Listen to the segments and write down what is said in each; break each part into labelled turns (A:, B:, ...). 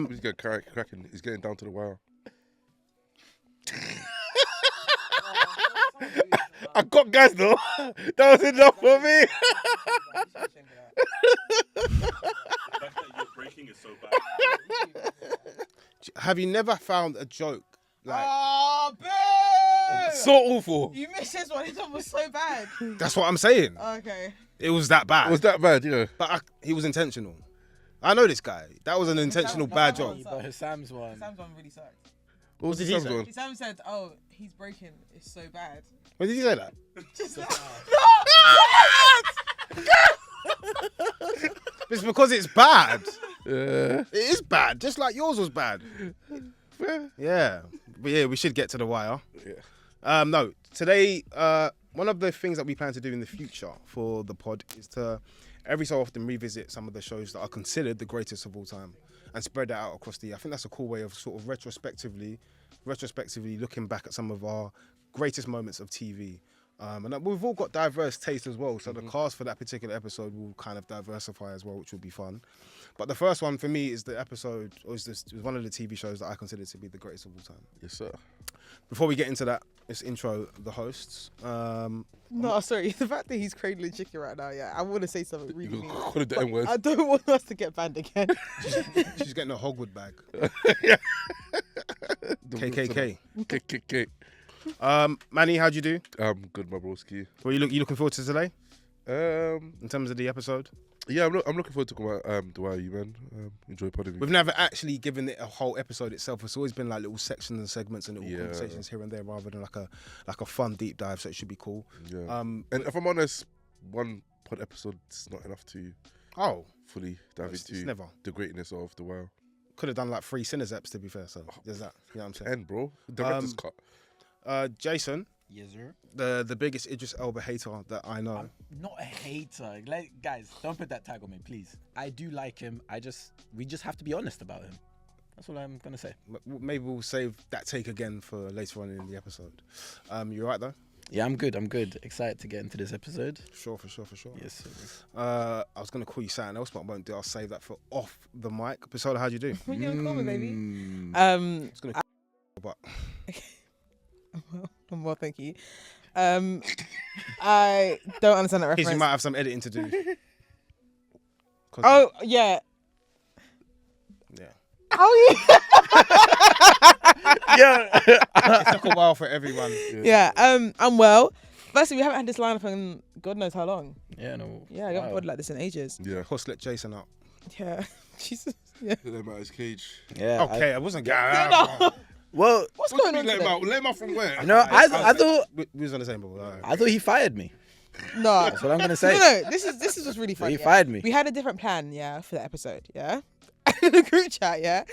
A: He's getting cracking. He's getting down to the wire. I got guys though. That was enough for me.
B: The fact that you're breaking is so bad.
C: Have you never found a joke like
A: So awful.
D: You missed this one. His one was so bad.
C: That's what I'm saying.
D: Okay.
C: It was that bad.
A: It was that bad, yeah.
C: But he was intentional. I know this guy. That was an intentional bad joke.
E: But Sam's one.
D: Sam's one really sucked.
A: What was
C: did
A: the
C: he
A: Sam's
C: say?
A: one?
D: Sam said, "Oh, he's breaking. It's so bad."
C: When did he say that?
D: Just
C: It's because it's bad.
A: Yeah.
C: It is bad, just like yours was bad. Yeah. But yeah, we should get to the wire.
A: Yeah.
C: No, today, one of the things that we plan to do in the future for the pod is to every so often revisit some of the shows that are considered the greatest of all time and spread that out across the year. I think that's a cool way of sort of retrospectively looking back at some of our greatest moments of TV. And we've all got diverse tastes as well, so the cast for that particular episode will kind of diversify as well, which will be fun. But the first one for me is the episode, or is one of the TV shows that I consider to be the greatest of all time.
A: Yes, sir.
C: Before we get into that, let's intro the hosts.
D: no, sorry. The fact that he's cradling chicken right now, yeah, I want to say something really
A: You
D: mean.
A: call it the N word.
D: I don't want us to get banned again.
C: She's getting a Hogwood bag.
A: The-
C: KKK.
A: KKK.
C: Manny, how'd you do?
A: Good, my broski.
C: Well, you looking forward to today
A: Um,
C: in terms of the episode?
A: yeah, I'm looking forward to talking about the wire, you man. Enjoy podding.
C: We've never actually given it a whole episode itself. It's always been like little sections and segments and little conversations here and there, rather than like a fun deep dive. So it should be cool.
A: Yeah. And if I'm honest, one pod episode is not enough to fully dive
C: It's
A: into
C: never.
A: the greatness of the wire.
C: Could have done like 3 Sinners eps, to be fair. So there's that. You know what I'm saying?
A: 10, bro. Director's cut.
C: Jason,
E: Yes, sir.
C: the biggest Idris Elba hater that I know.
E: I'm not a hater. Like, guys, don't put that tag on me, please. I do like him. We just have to be honest about him. That's all I'm gonna say.
C: Maybe we'll save that take again for later on in the episode. You right though?
E: Yeah, I'm good. Excited to get into this episode.
C: Sure, for sure.
E: Yes, sir.
C: I was gonna call you something else, but I won't do. I'll save that for off the mic. Basola, how'd you do?
D: What you gonna call me, baby?
C: It's gonna but
D: Well, thank you. I don't understand that
C: in case
D: reference.
C: you might have some editing to do.
D: Oh yeah.
C: Yeah.
D: Oh
E: Yeah.
C: It took a while for everyone.
D: yeah. I'm well. Firstly, we haven't had this lineup in God knows how long.
E: Yeah, no.
D: Yeah, I haven't pod like this in ages.
A: Yeah.
C: Horse let Jason out.
D: Yeah. Jesus. Yeah.
A: Let him out his cage.
E: Yeah.
C: Okay, I wasn't getting
D: No.
E: Well,
D: What's going on
A: Let him
D: today?
A: out. Let him out from where?
E: no, I thought
C: we was on the same bubble. Alright.
E: I thought he fired me.
D: No.
E: That's what I'm gonna say.
D: No. This is what's really funny.
E: He fired me.
D: We had a different plan, yeah, for the episode, yeah. In the group chat, yeah.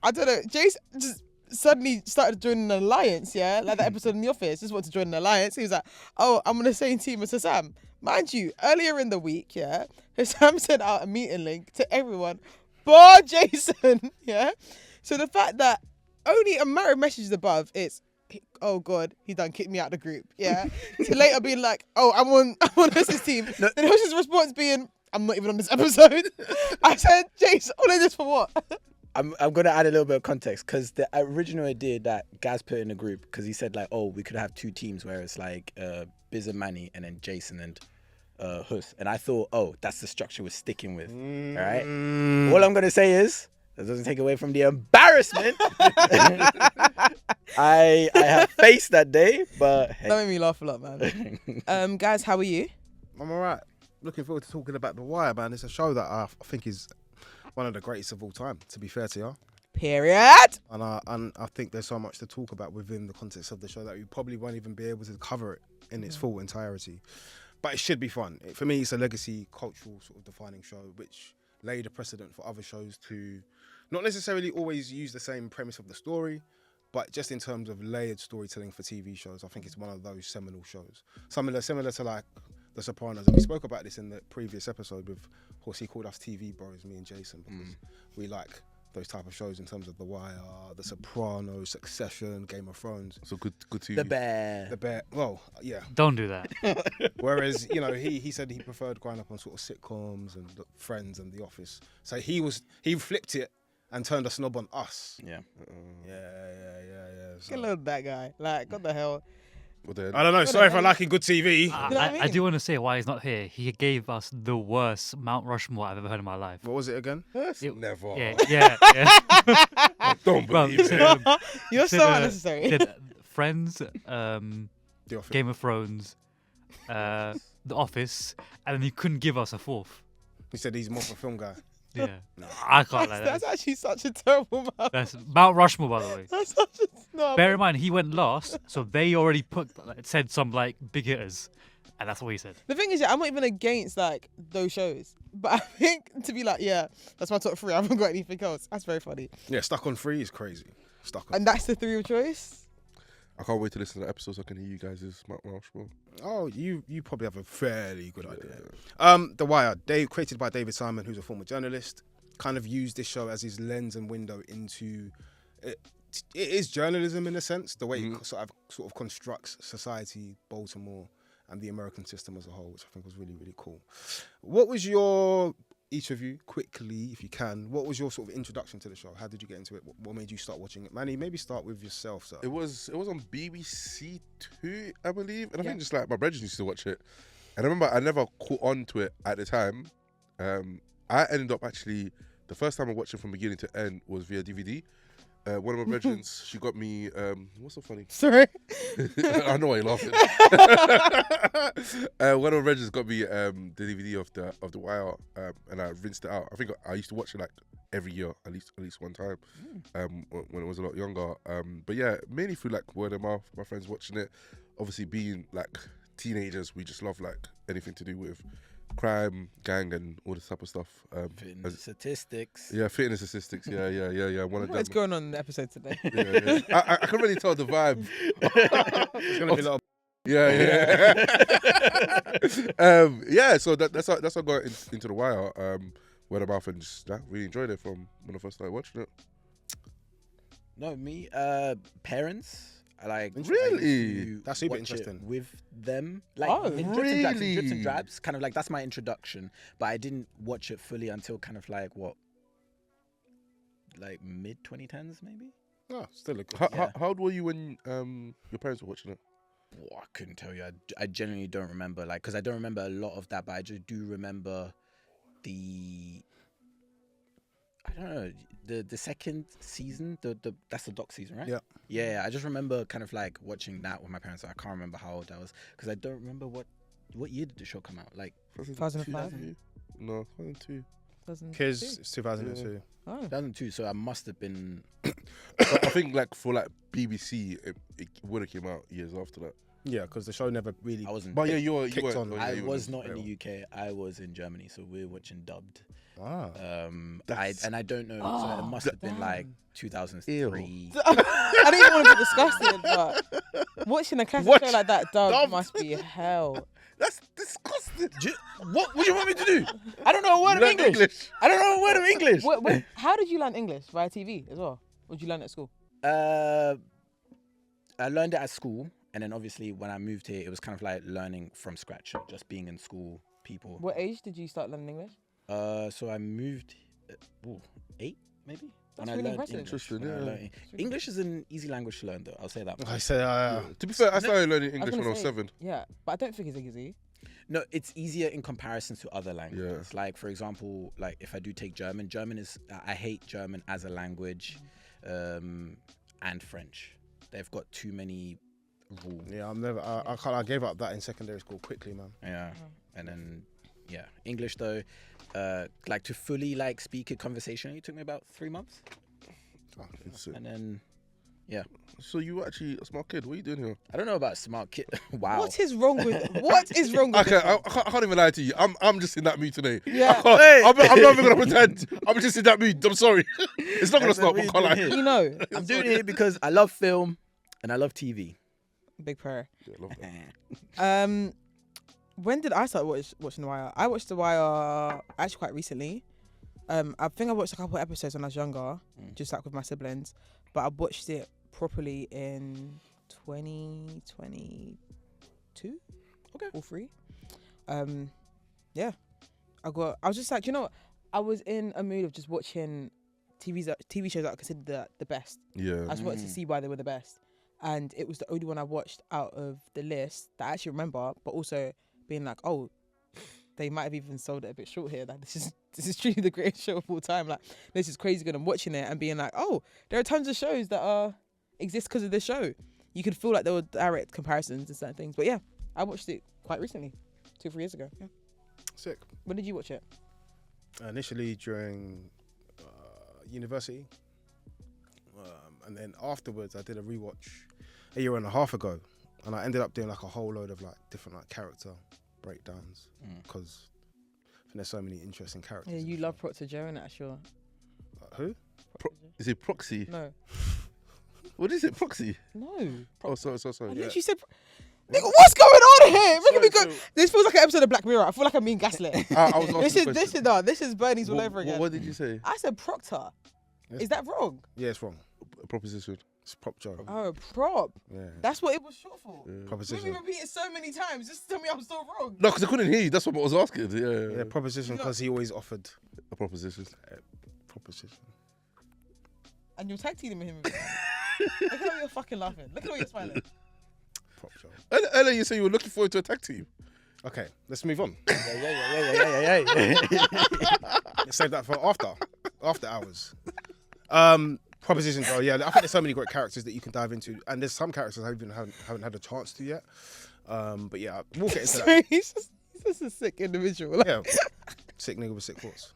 D: I don't know. Jace just suddenly started joining an alliance, yeah, like that episode in The Office. Just wanted to join an alliance. He was like, "Oh, I'm on the same team as Sam." Mind you, earlier in the week, yeah, Sam sent out a meeting link to everyone, bar Jason, yeah. So the fact that only a matter of messages above, it's, oh God, he done kicked me out of the group, yeah. To later being like, oh, I'm on his team. Then his response being, I'm not even on this episode. I said, Jace, all of this for what?
E: I'm gonna add a little bit of context because the original idea that Gaz put in the group, because he said like, oh, we could have 2 teams where it's like Biz and Manny and then Jason and Hus, and I thought, oh, that's the structure we're sticking with. All right. All I'm gonna say is that doesn't take away from the embarrassment I have faced that day, but hey.
D: That made me laugh a lot, man. Guys, how are you?
C: I'm alright. Looking forward to talking about The Wire, man. It's a show that I think is one of the greatest of all time, to be fair to you.
D: Period.
C: And I think there's so much to talk about within the context of the show that we probably won't even be able to cover it in its full entirety. But it should be fun. For me, it's a legacy, cultural sort of defining show, which laid a precedent for other shows to not necessarily always use the same premise of the story, but just in terms of layered storytelling for TV shows, I think it's one of those seminal shows. Similar to like The Sopranos. And we spoke about this in the previous episode with, of course, he called us TV bros, me and Jason, because we like those type of shows in terms of The Wire, The Sopranos, Succession, Game of Thrones.
A: So good TV.
E: The bear.
C: Well, yeah.
F: Don't do that.
C: Whereas, you know, he said he preferred growing up on sort of sitcoms and Friends and The Office. So he flipped it and turned a snob on us.
E: Yeah.
C: Yeah.
D: Get a load of that guy. Like, what the hell?
A: Well, then,
C: I don't know. Sorry for liking good TV.
D: You know what I
F: I
D: mean?
F: do want to say why he's not here. He gave us the worst Mount Rushmore I've ever heard in my life.
C: What was it again?
A: never.
F: Yeah.
A: I don't
F: Well,
A: believe
F: said,
A: it.
D: You're
F: said,
D: so unnecessary.
F: said Friends,
C: The Office.
F: Game of Thrones, The Office, and then he couldn't give us a fourth.
C: He said he's more of a film guy.
F: Yeah, I can't like
D: That's
F: that.
D: actually such a terrible mouth.
F: That's Mount Rushmore, by the way.
D: That's such a snob.
F: Bear in mind, he went last, so they already said some like big hitters, and that's what he said.
D: The thing is, I'm not even against like those shows, but I think to be like, yeah, that's my top 3. I haven't got anything else. That's very funny.
C: Yeah, Stuck on 3 is crazy. Stuck on.
D: And that's the 3 of choice.
A: I can't wait to listen to the episode so I can hear you guys' Mount Rushmore.
C: Oh, you probably have a fairly good idea. The Wire, created by David Simon, who's a former journalist, kind of used this show as his lens and window into. It is journalism in a sense, the way it sort of constructs society, Baltimore, and the American system as a whole, which I think was really, really cool. What was each of you, quickly, if you can, what was your sort of introduction to the show? How did you get into it? What made you start watching it? Manny, maybe start with yourself, sir.
A: It was on BBC Two, I believe, and I think just like my brothers used to watch it. And I remember I never caught on to it at the time. I ended up actually, the first time I watched it from beginning to end was via DVD. One of my brethrens, she got me, what's so funny?
D: Sorry.
A: I know why you're laughing. One of my brethrens got me the DVD of the Wire, and I rinsed it out. I think I used to watch it like every year, at least one time, when I was a lot younger. But yeah, mainly through like word of mouth, my friends watching it. Obviously, being like teenagers, we just love like anything to do with crime, gang, and all this type of stuff.
E: Fitness statistics.
A: Yeah, fitness statistics. Yeah. One of them.
D: What's going on in the episode today?
A: Yeah. I can really tell the vibe.
C: It's going to be a lot of.
A: Yeah. Yeah. So that's how I got into the Wire. Word of mouth, and just really enjoyed it from when I first started watching it.
E: No, me, parents. I
A: Really?
E: to
C: That's super
E: watch it
C: interesting.
E: with them. Like
D: Oh,
E: in drips and
A: really?
E: drabs, kind of like that's my introduction. But I didn't watch it fully until kind of like like mid 2010s maybe.
C: Oh, still a good.
A: How old were you when your parents were watching it?
E: Oh, I couldn't tell you. I genuinely don't remember. Like, because I don't remember a lot of that, but I just do remember I don't know, the second season, that's the doc season, right?
C: Yeah.
E: Yeah, I just remember kind of like watching that with my parents. I can't remember how old I was because I don't remember what year did the show come out. Like
D: 2005?
A: No, 2002.
C: Kids, it's 2002.
D: Oh.
E: 2002. So I must have been.
A: But I think like for like BBC, it would have came out years after that.
C: Yeah, because the show never really.
E: I wasn't.
A: But yeah, you
C: Kicked
A: were.
C: on.
A: Oh, yeah,
E: I
A: you
E: was
A: were.
E: not in the UK. I was in Germany, so we were watching dubbed.
C: Ah.
E: I don't know. So it must have been like 2003.
D: I didn't even want to be disgusted, but watching a classic show like that dubbed must be hell.
A: That's disgusting.
E: What do you want me to do? I don't know a word of
A: Learn
E: English. I don't know a word of English.
D: Wait, how did you learn English? Via TV as well? Or did you learn it at school?
E: I learned it at school, and then obviously when I moved here, it was kind of like learning from scratch, just being in school. People.
D: What age did you start learning English?
E: So I moved 8 maybe.
D: That's
E: when I
D: really
E: learned
D: impressive.
E: English.
A: Interesting,
E: When I
A: yeah.
E: learned- English is an easy language to learn, though. I'll say that.
C: I said,
A: To be fair, I started learning English
D: gonna
A: when I was
D: say-
A: 7.
D: Yeah, but I don't think it's easy.
E: No, it's easier in comparison to other languages. Like, for example, like if I do take German, I hate German as a language, and French. They've got too many rules.
C: yeah, I gave up that in secondary school quickly, man.
E: Yeah, and then English though, like to fully like speak it conversationally, it took me about 3 months, and then
A: So you were actually a smart kid. What are you doing here?
E: I don't know about smart kid. Wow.
D: What is wrong with
A: Okay, I can't even lie to you. I'm just in that mood today.
D: Yeah.
A: I'm not even gonna pretend. I'm just in that mood. I'm sorry. It's not gonna stop. I
E: What
A: can't
E: are
A: lie.
E: you doing
D: You know,
E: I'm doing it because I love film and I love TV.
D: big prayer.
A: Yeah, love that.
D: When did I start watching The Wire? I watched The Wire actually quite recently. I think I watched a couple of episodes when I was younger, just like with my siblings. But I watched it properly in 2022. Okay. All 3. Yeah. I was just like, you know what? I was in a mood of just watching TV shows that are considered the best.
A: Yeah.
D: I just wanted to see why they were the best, and it was the only one I watched out of the list that I actually remember. But also being like, oh, they might have even sold it a bit short here. Like this is truly the greatest show of all time. Like this is crazy good. I'm watching it and being like, oh, there are tons of shows that exist because of this show. You could feel like there were direct comparisons and certain things. But yeah, I watched it quite recently, 2-3 years ago. Yeah.
C: Sick.
D: When did you watch it?
C: Initially during university, and then afterwards I did a rewatch a year and a half ago, and I ended up doing like a whole load of like different like character breakdowns because I think there's so many interesting characters.
D: Yeah,
C: in
D: you
C: the
D: love
C: show.
D: Proctor Joe, innit? Sure.
C: Who?
A: Is it Proxy?
D: No.
A: What is it, Proxy?
D: No.
A: Oh, sorry.
D: I
A: Yeah.
D: literally said. Nigga, what's going on here? Making me go.
A: Sorry.
D: This feels like an episode of Black Mirror. I feel like I'm being gaslit.
A: I was asking
D: This is Bernie's all over again.
A: What did you say?
D: I said Proctor.
C: Yes.
D: Is that wrong?
C: Yeah, it's wrong.
A: Proposition.
C: It's Prop Joe.
D: Oh, prop.
C: Yeah.
D: That's what it was short for.
A: Yeah.
D: You made me
C: Proposition.
D: repeat it so many times just to tell me I'm still wrong.
A: No, because I couldn't hear you. That's what I was asking. Yeah.
C: Yeah, proposition because he always offered
A: A proposition.
C: proposition.
D: And you're tag teaming him. Look at how you're fucking laughing. Look at how you're smiling.
C: Prop Joe.
A: Ella, you say you were looking forward to a tag team.
C: Okay, let's move on.
E: Yeah.
C: Let's save that for after hours. Proposition Joe. Yeah, I think there's so many great characters that you can dive into, and there's some characters I haven't had a chance to yet. But yeah, we'll get into that.
D: Sorry, he's just a sick individual. Like,
C: Yeah, sick nigga with sick thoughts.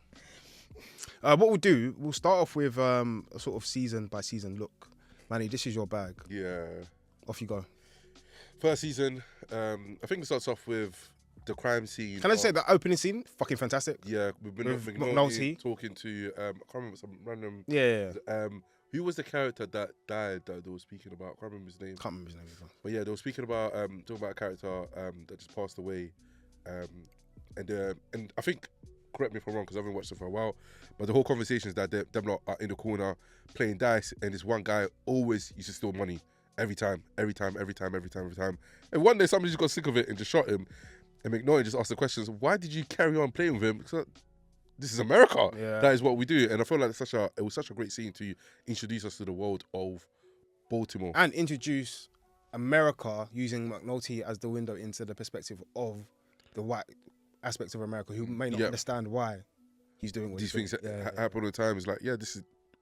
C: What we'll do, we'll start off with a sort of season by season look. Manny, this is your bag.
A: Yeah.
C: Off you go.
A: First season, I think it starts off with the crime scene.
C: Can I just say the opening scene, fucking fantastic.
A: Yeah, we've been
C: With
A: with
C: McNulty.
A: talking to I can't remember some random.
C: Yeah.
A: Who was the character that died that they were speaking about? I can't remember his name.
C: Can't remember his name either.
A: But yeah, they were speaking about talking about a character that just passed away, and I think, correct me if I'm wrong because I haven't watched it for a while, but the whole conversation is that them lot are in the corner playing dice, and this one guy always used to steal money every time. And one day somebody just got sick of it and just shot him. And McNulty just asked the questions: why did you carry on playing with him? Because this is America.
C: Yeah.
A: That is what we do. And I feel like it was such a great scene to introduce us to the world of Baltimore.
C: And introduce America using McNulty as the window into the perspective of the white aspects of America who may not understand why he's doing what
A: These
C: he's
A: things
C: doing.
A: happen all the time. It's like,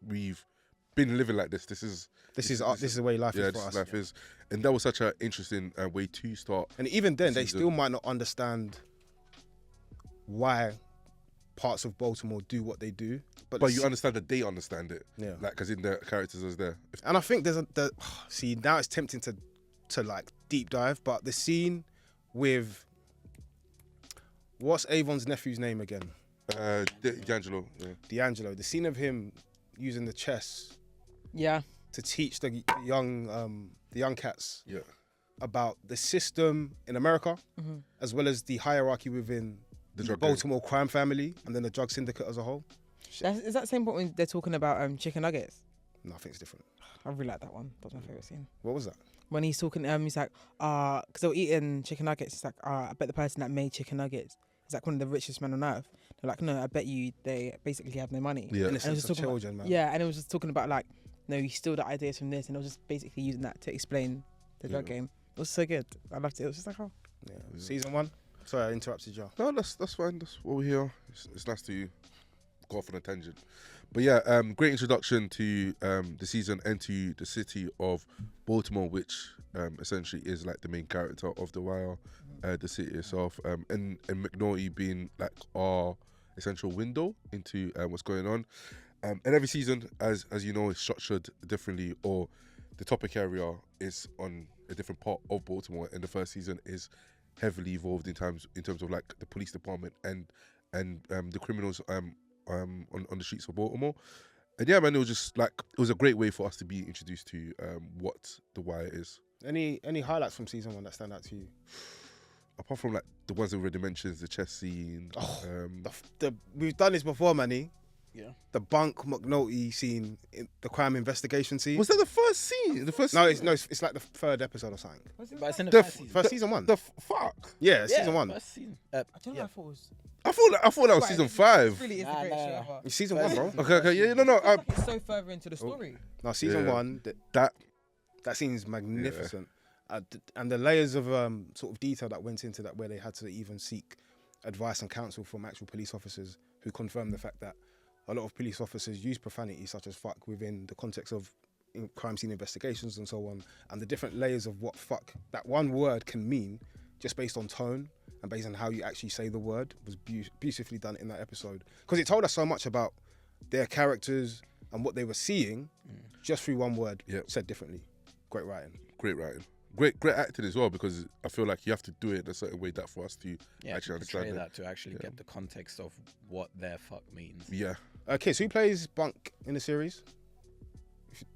A: we've been living like this. This is
C: the way life is for
A: this
C: us.
A: life is. And that was such an interesting way to start.
C: And even then, they
A: season.
C: still might not understand why parts of Baltimore do what they do.
A: But you understand that they understand it.
C: Yeah.
A: Like, because in the characters is there.
C: And I think see, now it's tempting to like deep dive, but the scene with what's Avon's nephew's name again?
A: D'Angelo. Yeah.
C: D'Angelo. The scene of him using the chess
D: yeah.
C: to teach the young cats
A: Yeah.
C: about the system in America, as well as the hierarchy within the
A: drug
C: Baltimore crime family, and then the drug syndicate as a whole.
D: Is that the same point when they're talking about chicken nuggets?
C: No, I think it's different.
D: I really like that one. That was my favourite scene.
C: What was that?
D: When he's talking, he's like, because they were eating chicken nuggets. He's like, I bet the person that made chicken nuggets is like one of the richest men on earth. They're like, no, I bet you they basically have no money.
A: Yeah.
C: Innocence of children, man.
D: Yeah, and it was just talking about like, no, you steal the ideas from this, and it was just basically using that to explain the drug game. It was so good. I loved it. It was just like, oh.
C: Yeah. Season 1. Sorry, I interrupted you.
A: No, that's fine. That's what we're here. It's nice to go off on a tangent. But yeah, great introduction to the season and to the city of Baltimore, which essentially is like the main character of The Wire, the city itself, and McNulty being like our essential window into what's going on. And every season, as you know, is structured differently, or the topic area is on a different part of Baltimore. And the first season is heavily evolved in terms of like the police department and the criminals on the streets of Baltimore. And yeah, man, it was a great way for us to be introduced to what The Wire is.
C: Any highlights from season 1 that stand out to you?
A: Apart from like the ones that already mentioned, the chess scene.
C: We've done this before, Manny. the Bunk McNulty scene, the crime investigation scene.
A: Was that the first scene? The first?
C: No, it's like the third episode or something.
E: But it's in the
A: The
E: first season.
C: First season 1.
A: Fuck.
C: Yeah, season 1.
E: First season.
D: I don't know. I thought it was.
A: I thought that was season 5.
D: It really is the
E: Nah,
D: greatest
E: nah.
D: show ever.
C: It's season 1, bro.
A: Okay, yeah, no.
D: It's like it's so further into the story.
C: No, season
A: Yeah.
C: 1.
A: That
C: That scene's magnificent, and the layers of sort of detail that went into that, where they had to even seek advice and counsel from actual police officers who confirmed the fact that a lot of police officers use profanity such as fuck within the context of crime scene investigations and so on, and the different layers of what fuck that one word can mean just based on tone and based on how you actually say the word was beautifully done in that episode, because it told us so much about their characters and what they were seeing just through one word said differently. Great writing.
A: great writing. Great acting as well, because I feel like you have to do it in a certain way that for us to actually
E: portray
A: understand
E: that to actually get the context of what their fuck means.
A: it. Yeah.
C: Okay, so who plays Bunk in the series?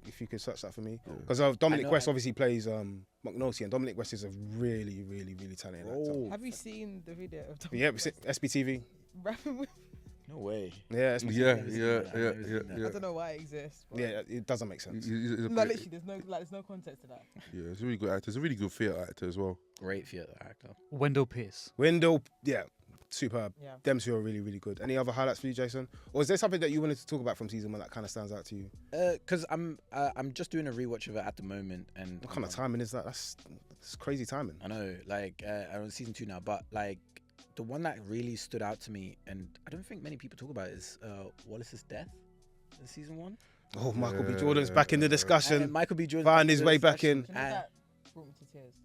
C: If you could search that for me, because Dominic West obviously plays McNulty, and Dominic West is a really, really, really talented actor.
D: Have you seen the video of Tom
C: Yeah, SBTV.
D: rapping with?
E: No way.
C: Yeah, SBTV.
A: Yeah.
D: I don't know why it exists. But
C: Yeah, it doesn't make sense.
D: no, literally, there's no context to that.
A: Yeah, he's a really good actor. He's a really good theatre actor as well.
E: Great theatre actor.
F: Wendell Pierce.
C: Wendell, yeah, superb.
D: Yeah.
C: Them two are really, really good. Any other highlights for you, Jason? Or is there something that you wanted to talk about from season 1 that kind of stands out to you?
E: Because I'm just doing a rewatch of it at the moment, and
C: What kind of timing is that? That's crazy timing.
E: I know, like I'm on season 2 now, but like the one that really stood out to me, and I don't think many people talk about it, is Wallace's death in season 1.
C: Oh, Michael B. Jordan's back in the discussion.
E: And Michael B. Jordan
C: Find his way back in.
D: Do you know that brought me to tears?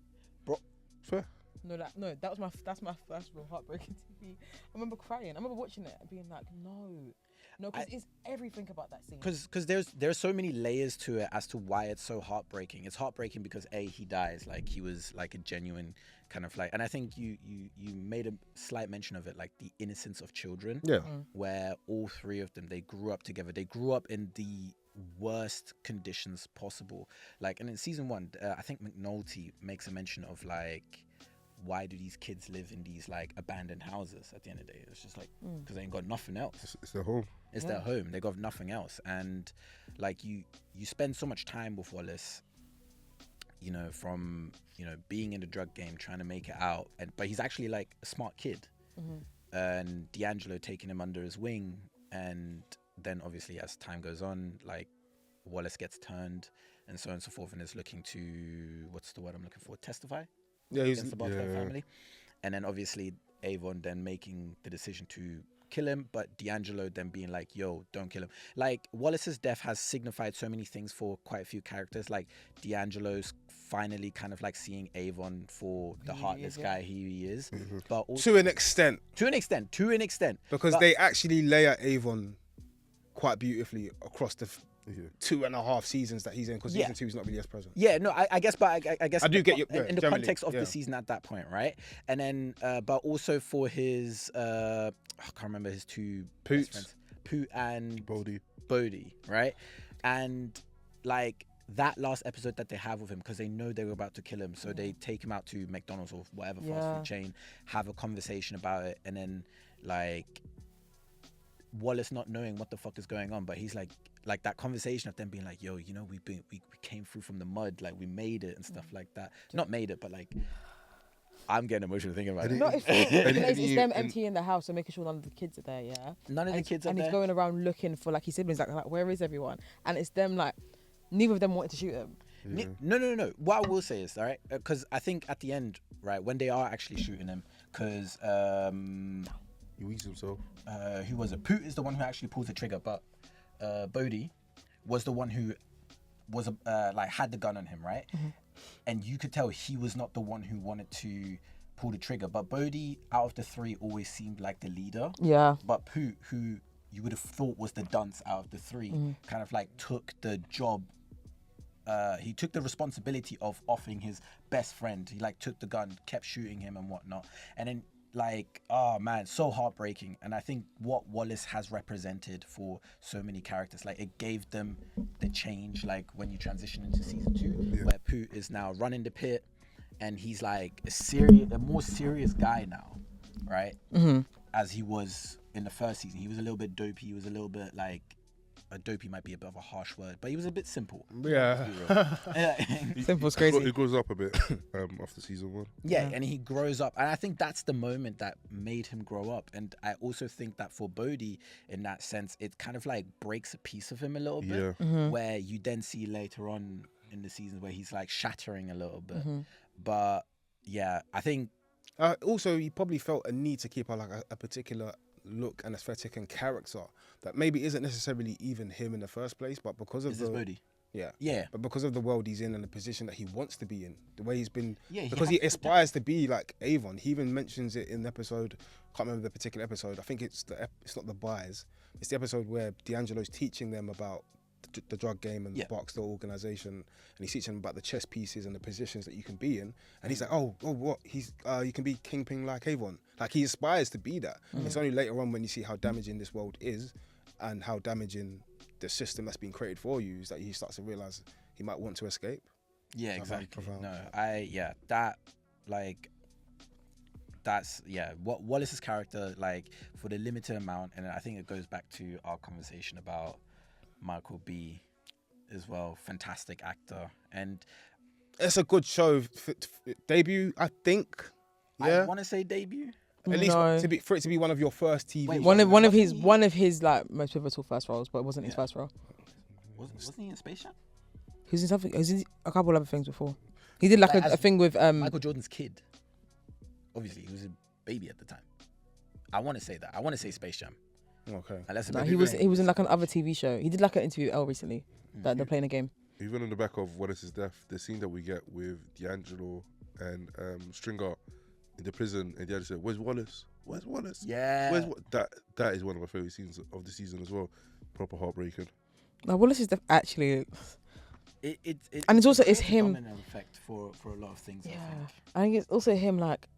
A: Fair.
D: That's my first real heartbreaking TV. I remember crying. I remember watching it and being like, no, because it's everything about that scene.
E: Because there's so many layers to it as to why it's so heartbreaking. It's heartbreaking because he dies, like he was like a genuine kind of like, and I think you made a slight mention of it, like the innocence of children.
C: Yeah.
E: Where all three of them, they grew up together. They grew up in the worst conditions possible. Like, and in season 1, I think McNulty makes a mention of like, why do these kids live in these like abandoned houses at the end of the day? It's just like, because they ain't got nothing else.
A: It's their home.
E: It's their home. They got nothing else. And like you spend so much time with Wallace, you know, from, you know, being in the drug game, trying to make it out. But he's actually like a smart kid. And D'Angelo taking him under his wing. And then obviously as time goes on, like Wallace gets turned and so on and so forth, and is looking to, what's the word I'm looking for? Testify?
C: Yeah,
E: Against the Barclay family. And then obviously Avon then making the decision to kill him, but D'Angelo then being like, yo, don't kill him. Like, Wallace's death has signified so many things for quite a few characters. Like D'Angelo's finally kind of like seeing Avon for the heartless guy he is. But also,
C: To an extent.
E: to an extent.
C: Because they actually layer Avon quite beautifully across the 2.5 seasons that he's in, because season 2 is not really as present.
E: Yeah, no, I guess, but I guess
C: I do get you.
E: in the context of the season at that point, right? And then, but also for his, I can't remember his two
C: Poots.
E: best friends, Poot and
A: Bodhi.
E: right? And like that last episode that they have with him, because they know they were about to kill him, so they take him out to McDonald's or whatever fast food chain, have a conversation about it, and then like Wallace not knowing what the fuck is going on, but he's like that conversation of them being like, yo, you know, we came through from the mud, like we made it and stuff like that. Not made it, but like, I'm getting emotional thinking about it.
D: No, it's them emptying the house and making sure none of the kids are there. Yeah,
E: None of the kids are
D: and
E: there.
D: he's going around looking for like his siblings, like where is everyone? And it's them like, neither of them wanted to shoot him.
E: No. What I will say is, all right, because I think at the end, right, when they are actually shooting him, because
A: He weaks himself.
E: who was it? Poot is the one who actually pulls the trigger, but Bodhi was the one who was like had the gun on him, right? And you could tell he was not the one who wanted to pull the trigger. But Bodhi, out of the three, always seemed like the leader.
D: Yeah.
E: But Poot, who you would have thought was the dunce out of the three, kind of like took the job. He took the responsibility of offing his best friend. He like took the gun, kept shooting him and whatnot. And then like, oh man, so heartbreaking. And I think what Wallace has represented for so many characters, like it gave them the change, like when you transition into season 2, where Poot is now running the pit and he's like a more serious guy now, right? As he was in the first season. He was a little bit dopey. He was a little bit like. Dopey might be a bit of a harsh word, but he was a bit simple.
C: Yeah.
D: Simple's crazy.
A: It goes up a bit after season 1.
E: Yeah, and he grows up, and I think that's the moment that made him grow up. And I also think that for Bodhi, in that sense, it kind of like breaks a piece of him a little bit, where you then see later on in the seasons where he's like shattering a little bit. But yeah, I think
C: also he probably felt a need to keep a particular look and aesthetic and character that maybe isn't necessarily even him in the first place, but because of
E: Bodhi.
C: Yeah, but because of the world he's in and the position that he wants to be in, the way he's been, because
E: he
C: he aspires to be like Avon. He even mentions it in the episode. Can't remember the particular episode. I think it's not the buys. It's the episode where D'Angelo's teaching them about the drug game and the Barksdale organization, and he's teaching them about the chess pieces and the positions that you can be in. And he's like, what? You can be kingpin like Avon. Like he aspires to be that. It's only later on when you see how damaging this world is and how damaging the system that's been created for you is that he starts to realize he might want to escape.
E: Yeah, exactly.
C: Profound.
E: What Wallace's character, like, for the limited amount, and I think it goes back to our conversation about Michael B as well, fantastic actor, and
C: it's a good show. Debut, I think. Yeah,
E: I want to say debut.
C: At least for it to be one of your first TV.
E: Wait,
D: One of his like most pivotal first roles, but it wasn't his first role.
E: Wasn't he in Space Jam?
D: He was in something. He was in a couple other things before. He did like a thing with
E: Michael Jordan's kid. Obviously, he was a baby at the time. I want to say that. I want to say Space Jam.
C: Okay.
D: He was in like another TV show. He did like an interview with Elle recently that they're playing a game.
A: Even on the back of Wallace's death, the scene that we get with D'Angelo and Stringer in the prison, and D'Angelo said, "Where's Wallace? Where's Wallace?
E: Yeah.
A: That is one of my favorite scenes of the season as well. Proper heartbreaking.
D: Now Wallace is actually.
E: And
D: it's also
E: creates
D: him.
E: a domino effect for a lot of things.
D: Yeah,
E: I think
D: it's also him like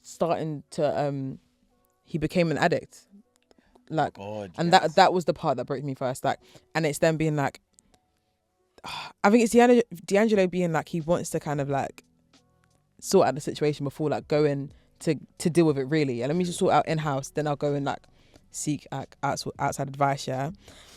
D: starting to he became an addict, like, that was the part that broke me first, like, and it's them being like, I think it's D'Angelo being like he wants to kind of like sort out the situation before like going to deal with it really, and let me just sort out in house, then I'll go and like seek like outside advice,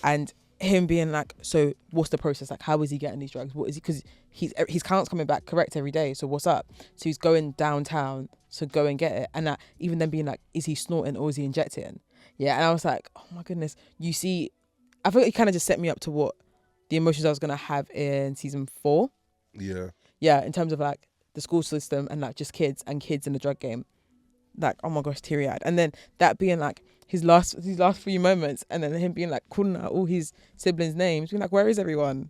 D: and him being like, so what's the process, like how is he getting these drugs, what is he, because his count's coming back correct every day, so what's up, so he's going downtown to go and get it, and that even then being like, is he snorting or is he injecting? And I was like, oh my goodness, you see, I think it kind of just set me up to what the emotions I was gonna have in season 4. In terms of like the school system and like just kids in the drug game, like, oh my gosh, teary-eyed. And then that being like his last few moments, and then him being like calling out all his siblings' names, being like, where is everyone?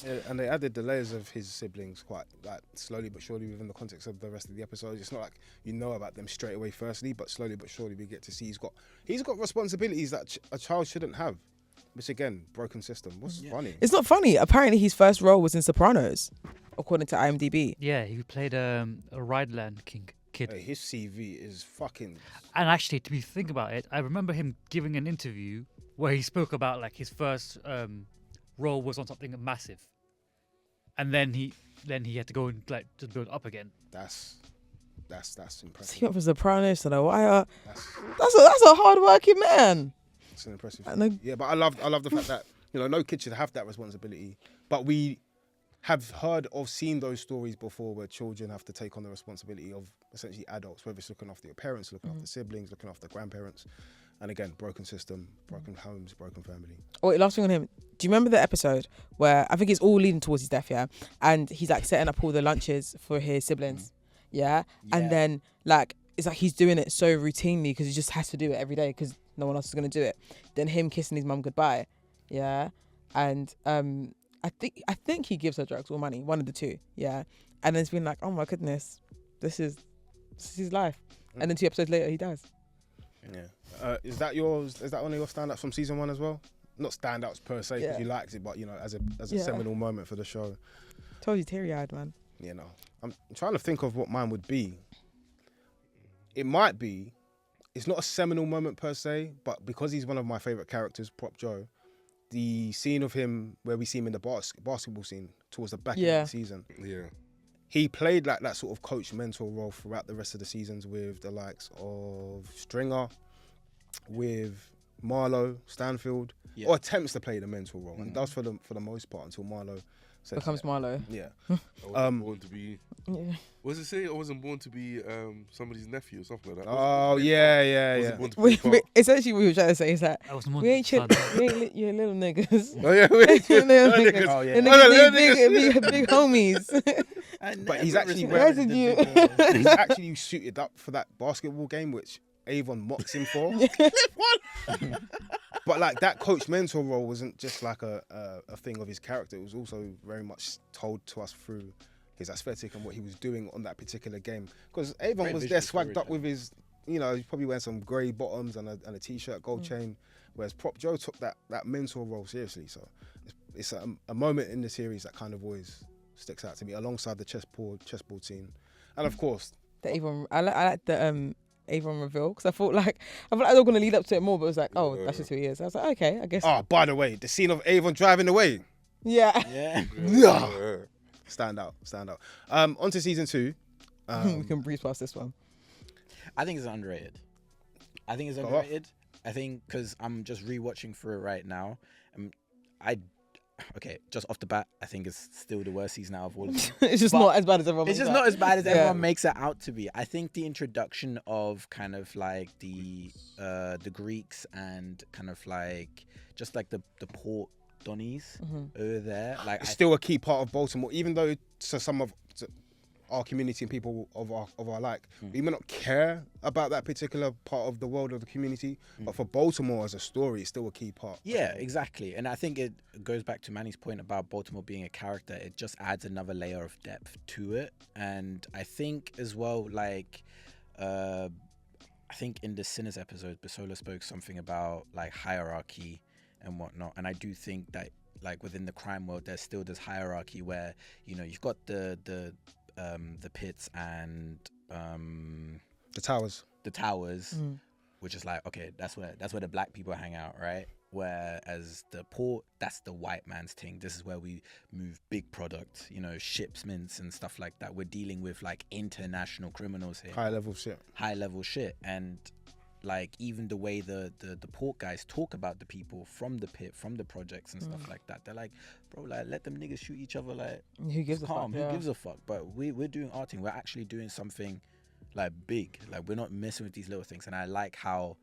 C: Yeah, and they added the layers of his siblings quite like slowly but surely within the context of the rest of the episodes. It's not like you know about them straight away firstly, but slowly but surely we get to see he's got responsibilities that a child shouldn't have, which again, broken system. What's funny?
D: It's not funny. Apparently his first role was in Sopranos, according to IMDb.
F: Yeah, he played a Rideland kid.
C: Hey, his CV is fucking.
F: And actually, to be think about it, I remember him giving an interview where he spoke about like his first role was on something massive, and then he had to go and like just build up again.
C: That's impressive.
D: So he went from Sopranos to The Wire. That's a hard-working man.
C: It's an impressive.
D: Yeah,
C: but I love the fact that no kid should have that responsibility, but we have seen those stories before where children have to take on the responsibility of essentially adults, whether it's looking after your parents, looking after siblings, looking after grandparents. And again, broken system, broken homes, broken family.
D: Oh, wait, last thing on him. Do you remember the episode where I think it's all leading towards his death, and he's like setting up all the lunches for his siblings, and then like it's like he's doing it so routinely because he just has to do it every day because no one else is gonna do it. Then him kissing his mum goodbye, and I think he gives her drugs or money, one of the two, and then it's been like, oh my goodness, this is his life, and then 2 episodes later he dies.
C: Is that one of your standouts from season 1 as well? Not standouts per se because you liked it, but as a seminal moment for the show.
D: Told you, teary-eyed, man.
C: I'm trying to think of what mine would be. It might be, it's not a seminal moment per se, but because he's one of my favorite characters, Prop Joe, the scene of him where we see him in the basketball scene towards the back end of the season. He played like that sort of coach mentor role throughout the rest of the seasons with the likes of Stringer, with Marlo Stanfield,
E: Yeah.
C: or attempts to play the mentor role, and does for the most part until Marlo says
D: Becomes Marlo.
C: yeah.
A: I wasn't born to be.
D: Yeah.
A: What does it say? I wasn't born to be somebody's nephew or something like that.
C: Oh yeah,
A: I
C: yeah.
A: wasn't born to play a
D: Wait,
A: part.
D: essentially, what we were trying to say is that
F: I was more
D: we ain't chill.
F: son.
D: We ain't you little niggas.
A: Oh yeah, wait.
D: Little niggas.
C: Oh yeah.
D: The
A: no,
D: niggas,
A: niggas.
D: big homies.
C: But he's actually
D: Where did you?
C: He's actually suited up for that basketball game, which Avon mocks him for. But like that coach mentor role wasn't just like a thing of his character. It was also very much told to us through his aesthetic and what he was doing on that particular game. Because Avon
E: Great
C: was
E: visual
C: there swagged up
E: storytelling.
C: with his, he's probably wearing some grey bottoms and a t-shirt, gold chain. Whereas Prop Joe took that mentor role seriously. So it's a moment in the series that kind of always sticks out to me, alongside the chessboard scene, and of course
D: The Avon. I like the Avon reveal because I felt like they were gonna lead up to it more, but it was like, oh, that's just who he is. I was like, okay, I guess.
C: Oh, by the way, the scene of Avon driving away.
D: Yeah.
E: Yeah.
A: Yeah.
C: Stand out. On to season 2.
D: We can breeze past this one.
E: I think it's underrated. I think because I'm just rewatching through it right now. Just off the bat, I think it's still the worst season out of all of them.
D: It's just
E: But
D: not as bad as everyone.
E: It's
D: makes
E: just
D: out.
E: not as bad as
D: Yeah.
E: everyone makes it out to be. I think the introduction of kind of like the Greeks and kind of like just like the port Donnies over there, like
C: It's still a key part of Baltimore, even though to some of our community and people of our like, we may not care about that particular part of the world of the community, but for Baltimore as a story, it's still a key part.
E: Yeah, exactly. And I think it goes back to Manny's point about Baltimore being a character. It just adds another layer of depth to it. And I think as well, like, I think in the Sinners episode, Basola spoke something about like hierarchy and whatnot. And I do think that like within the crime world, there's still this hierarchy where, you've got the pits and
C: The towers.
E: which is like, okay, that's where the black people hang out, right? Whereas the port, that's the white man's thing. This is where we move big product, shipments and stuff like that. We're dealing with like international criminals here,
C: High level shit.
E: And like even the way the port guys talk about the people from the pit, from the projects and stuff like that, they're like, bro, like let them niggas shoot each other, like
D: Who gives a
E: calm,
D: fuck?
E: who
D: Yeah.
E: gives a fuck? But we're doing our thing. We're actually doing something like big. Like we're not messing with these little things. And I like how,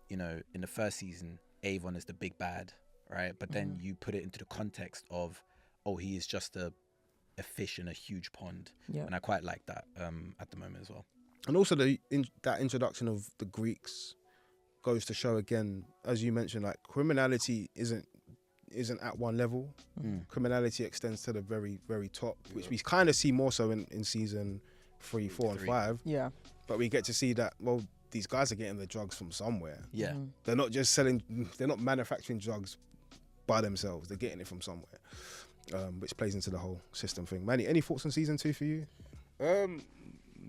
E: in the first season, Avon is the big bad, right? But then you put it into the context of, oh, he is just a fish in a huge pond.
D: Yeah.
E: And I quite like that at the moment as well.
C: And also that introduction of the Greeks goes to show again, as you mentioned, like criminality isn't at one level. Criminality extends to the very, very top, which we kind of see more so in season 3, 4, and 5.
D: Yeah.
C: But we get to see that, well, these guys are getting the drugs from somewhere.
E: Yeah.
C: They're not manufacturing drugs by themselves. They're getting it from somewhere, which plays into the whole system thing. Manny, any thoughts on season 2 for you?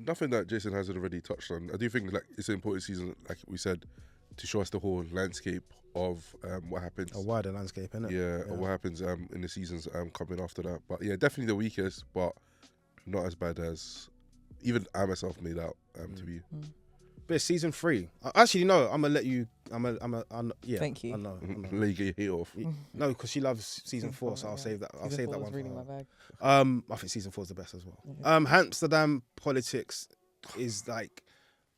A: Nothing that Jason hasn't already touched on. I do think like it's an important season, like we said, to show us the whole landscape of what happens.
C: A wider landscape, innit?
A: Yeah, of what happens in the seasons coming after that. But yeah, definitely the weakest, but not as bad as even I myself made out to be.
C: But season 3. Actually, no. I'm gonna let you. Yeah.
D: Thank you.
C: I know.
A: Let you get your hate off.
C: No, because she loves season 4, so I'll save that. I'll
D: Season
C: save
D: 4
C: that
D: was
C: one.
D: really
C: For
D: my
C: her.
D: bag.
C: I think season 4 is the best as well. Amsterdam Politics is like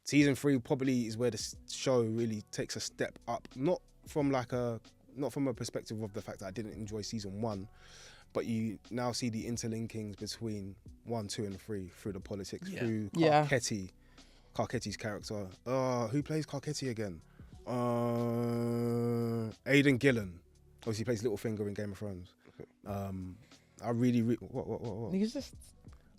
C: season 3 probably is where the show really takes a step up. Not from a perspective of the fact that I didn't enjoy season 1, but you now see the interlinkings between 1, 2, and 3 through the politics, through Carcetti's character. Who plays Carcetti again? Aidan Gillen. Obviously, he plays Littlefinger in Game of Thrones. I really what?
D: He's just.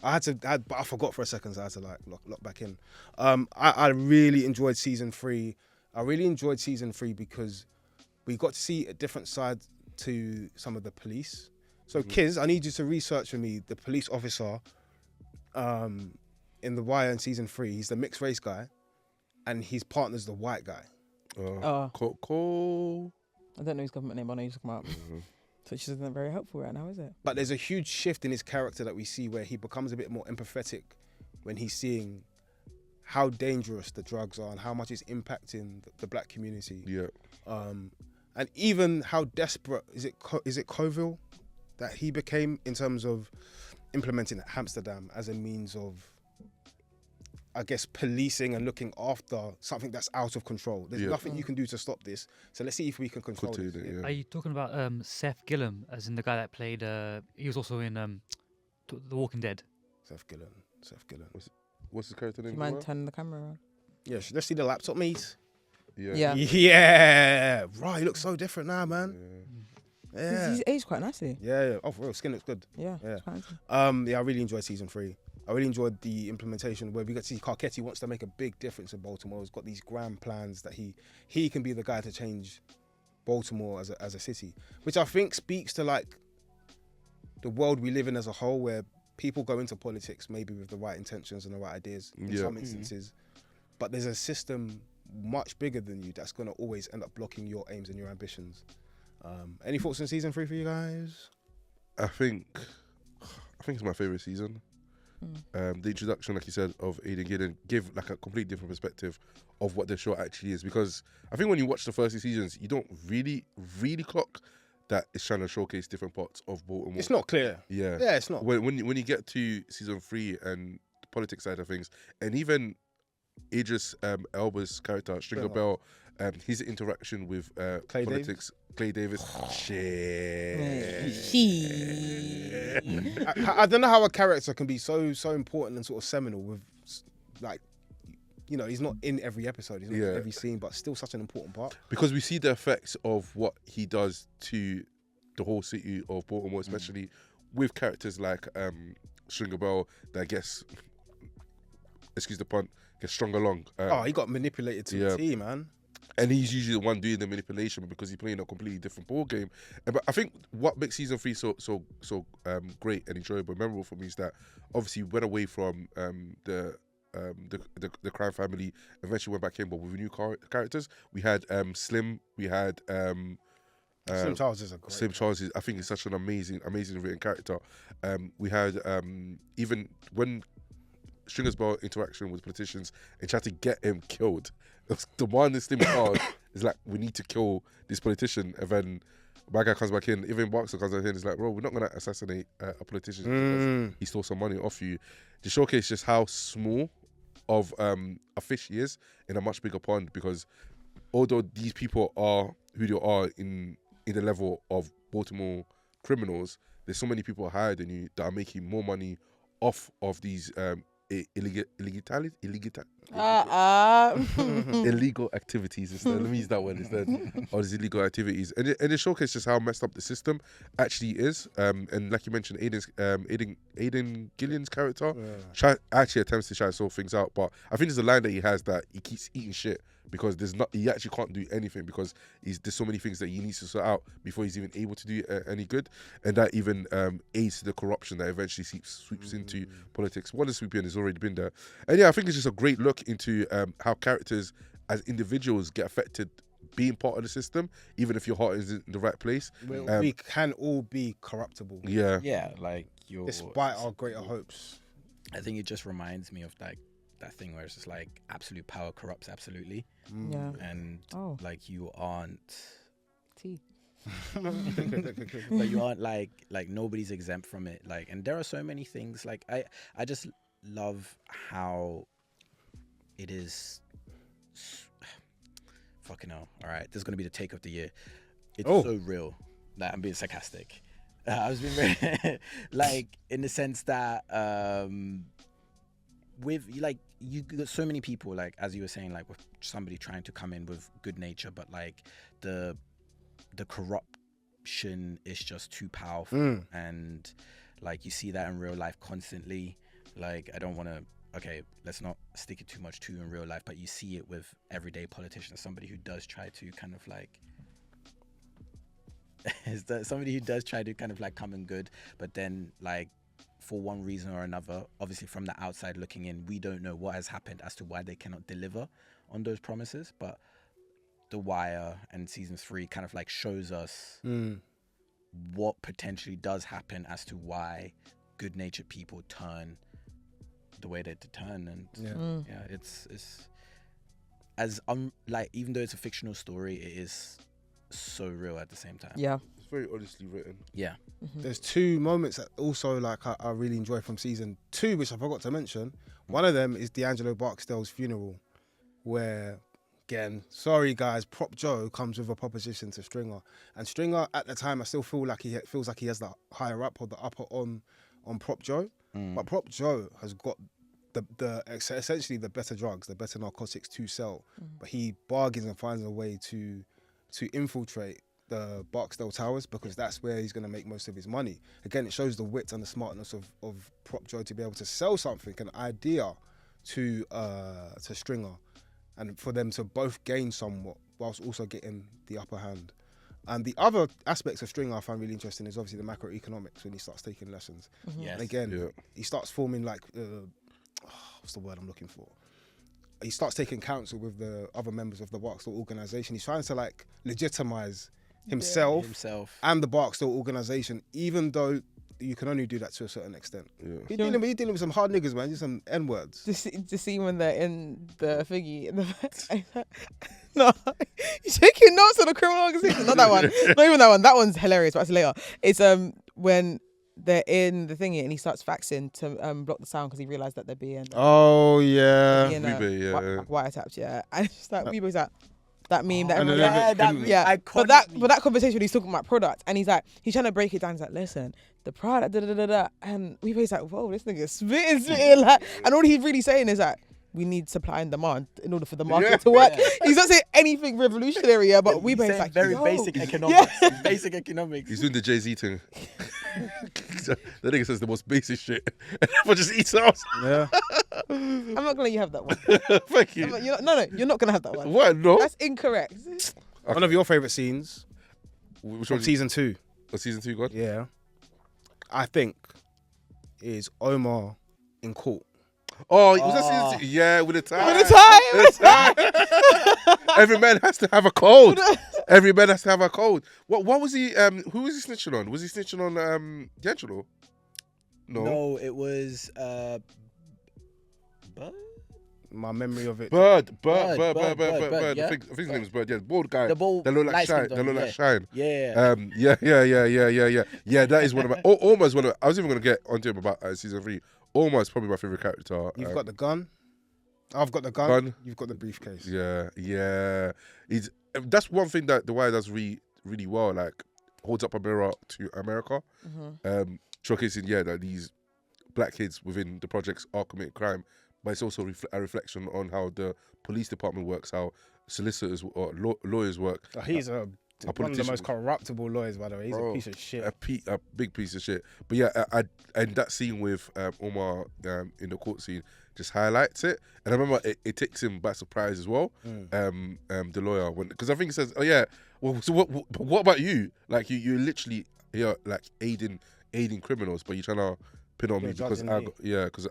C: But I forgot for a second, so I had to like lock back in. I really enjoyed season 3. I really enjoyed season 3 because we got to see a different side to some of the police. So, Kiz, I need you to research for me the police officer in The Wire in season 3. He's the mixed race guy, and his partner's the white guy.
A: Cole.
D: I don't know his government name. I know he's come out. So which isn't very helpful right now, is it?
C: But there's a huge shift in his character that we see where he becomes a bit more empathetic when he's seeing how dangerous the drugs are and how much it's impacting the black community.
A: Yeah.
C: And even how desperate is it Coville that he became in terms of implementing Amsterdam as a means of, I guess, policing and looking after something that's out of control. There's nothing you can do to stop this. So let's see if we can control it.
A: Yeah.
F: Are you talking about Seth Gillum, as in the guy that played? He was also in The Walking Dead.
C: Seth Gillum.
A: What's his character name?
D: Do you mind turning the camera around?
C: Yeah, let's see the laptop, mate.
A: Yeah.
C: Yeah. Right, he looks so different now, man. Yeah.
D: He's aged quite nicely.
C: Yeah. Oh, for real, skin looks good.
D: Yeah.
C: Yeah.
D: It's quite nice.
C: Yeah, I really enjoyed season 3. I really enjoyed the implementation where we got to see Carcetti wants to make a big difference in Baltimore. He's got these grand plans that he can be the guy to change Baltimore as a city, which I think speaks to like the world we live in as a whole, where people go into politics maybe with the right intentions and the right ideas in some instances, but there's a system much bigger than you that's going to always end up blocking your aims and your ambitions. Any thoughts on season 3 for you guys?
A: I think it's my favorite season. The introduction, like you said, of Aidan Gillen give like a completely different perspective of what the show actually is, because I think when you watch the first 2 seasons, you don't really clock that it's trying to showcase different parts of Baltimore.
C: It's not clear.
A: Yeah,
C: it's not.
A: When you get to season 3 and the politics side of things, and even Idris Elba's character Stringer Bell, his interaction with
C: Clay
A: politics. Clay Davis.
C: I don't know how a character can be so important and sort of seminal with, like, you know, he's not in every episode, he's not in every scene, but still such an important part.
A: Because we see the effects of what he does to the whole city of Baltimore, especially with characters like Stringer Bell that gets, excuse the pun, gets strung along.
C: He got manipulated to a T, man.
A: And he's usually the one doing the manipulation because he's playing a completely different ball game. But I think what makes season 3 so great and enjoyable, memorable for me is that obviously we went away from the crime family, eventually went back in, but with new characters. We had Slim, we had
C: Slim Charles is a great.
A: Slim Charles I think is such an amazing written character. We had even when Stringer's Bell interaction with politicians and tried to get him killed. The one that's Slim Charles is like, we need to kill this politician, and then my guy comes back in, even Boxer comes back in, is like, bro, we're not gonna assassinate a politician because he stole some money off you. To showcase just how small of a fish he is in a much bigger pond, because although these people are who they are in the level of Baltimore criminals, there's so many people higher than you that are making more money off of these illegal activities instead. Let me use that word instead. Or these illegal activities, and it showcases just how messed up the system actually is. And like you mentioned, Aidan Gillian's character actually attempts to try to sort things out, but I think there's a line that he has that he keeps eating shit because he actually can't do anything because there's so many things that he needs to sort out before he's even able to do any good, and that even aids to the corruption that eventually sweeps into politics. What is sweeping has already been there, and yeah, I think it's just a great look into how characters as individuals get affected being part of the system, even if your heart is in the right place.
C: We can all be corruptible.
E: Yeah, like
C: despite our greater hopes.
E: I think it just reminds me of like that thing where it's just like absolute power corrupts absolutely.
D: Yeah.
E: And like you aren't
D: Tea.
E: but you aren't like nobody's exempt from it. Like, and there are so many things. Like I just love how it is. Fucking hell! All right, this is gonna be the take of the year. It's so real. Like, I'm being sarcastic. I was being very like in the sense that with like you got so many people, like as you were saying, like with somebody trying to come in with good nature, but like the corruption is just too powerful, and like you see that in real life constantly. Like, I don't want to. Okay, let's not stick it too much to in real life, but you see it with everyday politicians. Somebody who does try to kind of like somebody who does try to kind of like come in good, but then like for one reason or another, obviously from the outside looking in, we don't know what has happened as to why they cannot deliver on those promises. But The Wire and season 3 kind of like shows us what potentially does happen as to why good-natured people turn the way they turn, and
C: Yeah.
E: it's as like, even though it's a fictional story, it is so real at the same time.
D: Yeah.
A: It's very honestly written.
E: Yeah.
C: There's two moments that also like I really enjoy from season 2, which I forgot to mention. One of them is D'Angelo Barksdale's funeral, where, again, sorry guys, Prop Joe comes with a proposition to Stringer, and Stringer at the time I still feel like he feels like he has the higher up or the upper on Prop Joe, but Prop Joe has got the essentially the better drugs, the better narcotics to sell, but he bargains and finds a way to infiltrate the Barksdale Towers, because that's where he's going to make most of his money. Again, it shows the wit and the smartness of Prop Joe to be able to sell something, an idea, to Stringer, and for them to both gain somewhat whilst also getting the upper hand. And the other aspects of Stringer I find really interesting is obviously the macroeconomics, when he starts taking lessons.
E: Yes.
C: And again, he starts forming like what's the word I'm looking for? He starts taking counsel with the other members of the Barksdale organisation. He's trying to like legitimize himself and the Barksdale organisation, even though you can only do that to a certain extent. Yeah. He's dealing with some hard niggas, man. Just some N-words.
D: To see when they're in the thingy. No, you're taking notes on the criminal organization. Not that one. Not even that one. That one's hilarious, but that's later. It's when they're in the thingy and he starts faxing to block the sound because he realised that they're being wiretapped, yeah. And it's just like Weebo's like that meme that everyone but that conversation he's talking about product, and he's trying to break it down. He's like, listen, the product and Weebo's like, whoa, this nigga spitting like, and all he's really saying is that we need supply and demand in order for the market to work. He's not saying anything revolutionary, but Weebo's like
E: very basic economics. Basic economics.
A: He's doing the Jay-Z thing. The nigga says the most basic shit. Everyone just eats it out.
C: Yeah.
D: I'm not gonna let you have that one.
A: Thank you.
D: You're not gonna have that one.
A: What? No.
D: That's incorrect.
C: One of your favourite scenes from season 2.
A: Season 2, God?
C: Yeah. I think is Omar in court.
A: Oh, was that season 2? Yeah, with the tie.
D: With the tie.
A: Every man has to have a code. Every man has to have a code. What was he? Who was he snitching on? Was he snitching on D'Angelo?
E: No, it was Bud?
C: My memory of it.
A: Bird.
E: Yeah.
A: I think his name is Bird. Yeah, bald guy.
E: The bald,
A: that look like Shine.
E: light-skinned
A: That look
E: one,
A: like Shine.
E: Yeah.
A: Yeah, that is one of my. Almost one of. I was even gonna get onto him about season 3. Almost probably my favorite character.
C: You've got the gun. I've got the gun. You've got the briefcase.
A: Yeah. That's one thing that The Wire does really, really well. Like, holds up a mirror to America. Showcasing, that these black kids within the projects are committing crime, but it's also a reflection on how the police department works, how solicitors or lawyers work.
C: He's one of the most corruptible lawyers, by the way. He's a piece of shit.
A: A big piece of shit. But yeah, and that scene with Omar in the court scene just highlights it. And I remember it takes him by surprise as well. The lawyer, because I think he says, "Oh yeah, well, so what about you? Like you literally here like aiding criminals, but you're trying to pin on me because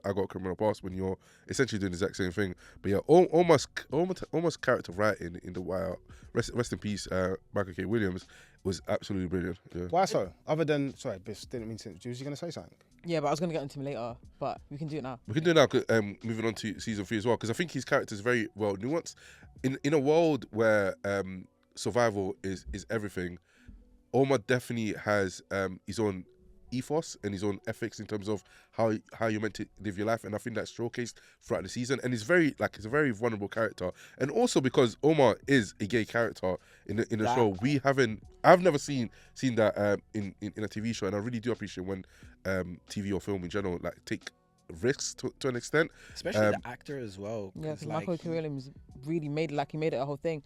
A: I got a criminal past when you're essentially doing the exact same thing." But yeah, almost character writing in The Wire. Rest in peace, Michael K. Williams, was absolutely brilliant. Yeah.
C: Why so? Other than Biss, didn't mean to. Was you gonna say something?
D: Yeah, but I was gonna get into him later. But we can do it now.
A: We can do it now. Moving on to season 3 as well, because I think his character is very well nuanced. In a world where survival is everything, Omar definitely has his own ethos and his own ethics in terms of how you're meant to live your life, and I think that's showcased throughout the season. And it's a very vulnerable character, and also because Omar is a gay character in the show, I've never seen that in a TV show, and I really do appreciate when TV or film in general like take risks to an extent,
E: especially the actor as well.
D: Yeah, because Michael K. Williams really made it a whole thing.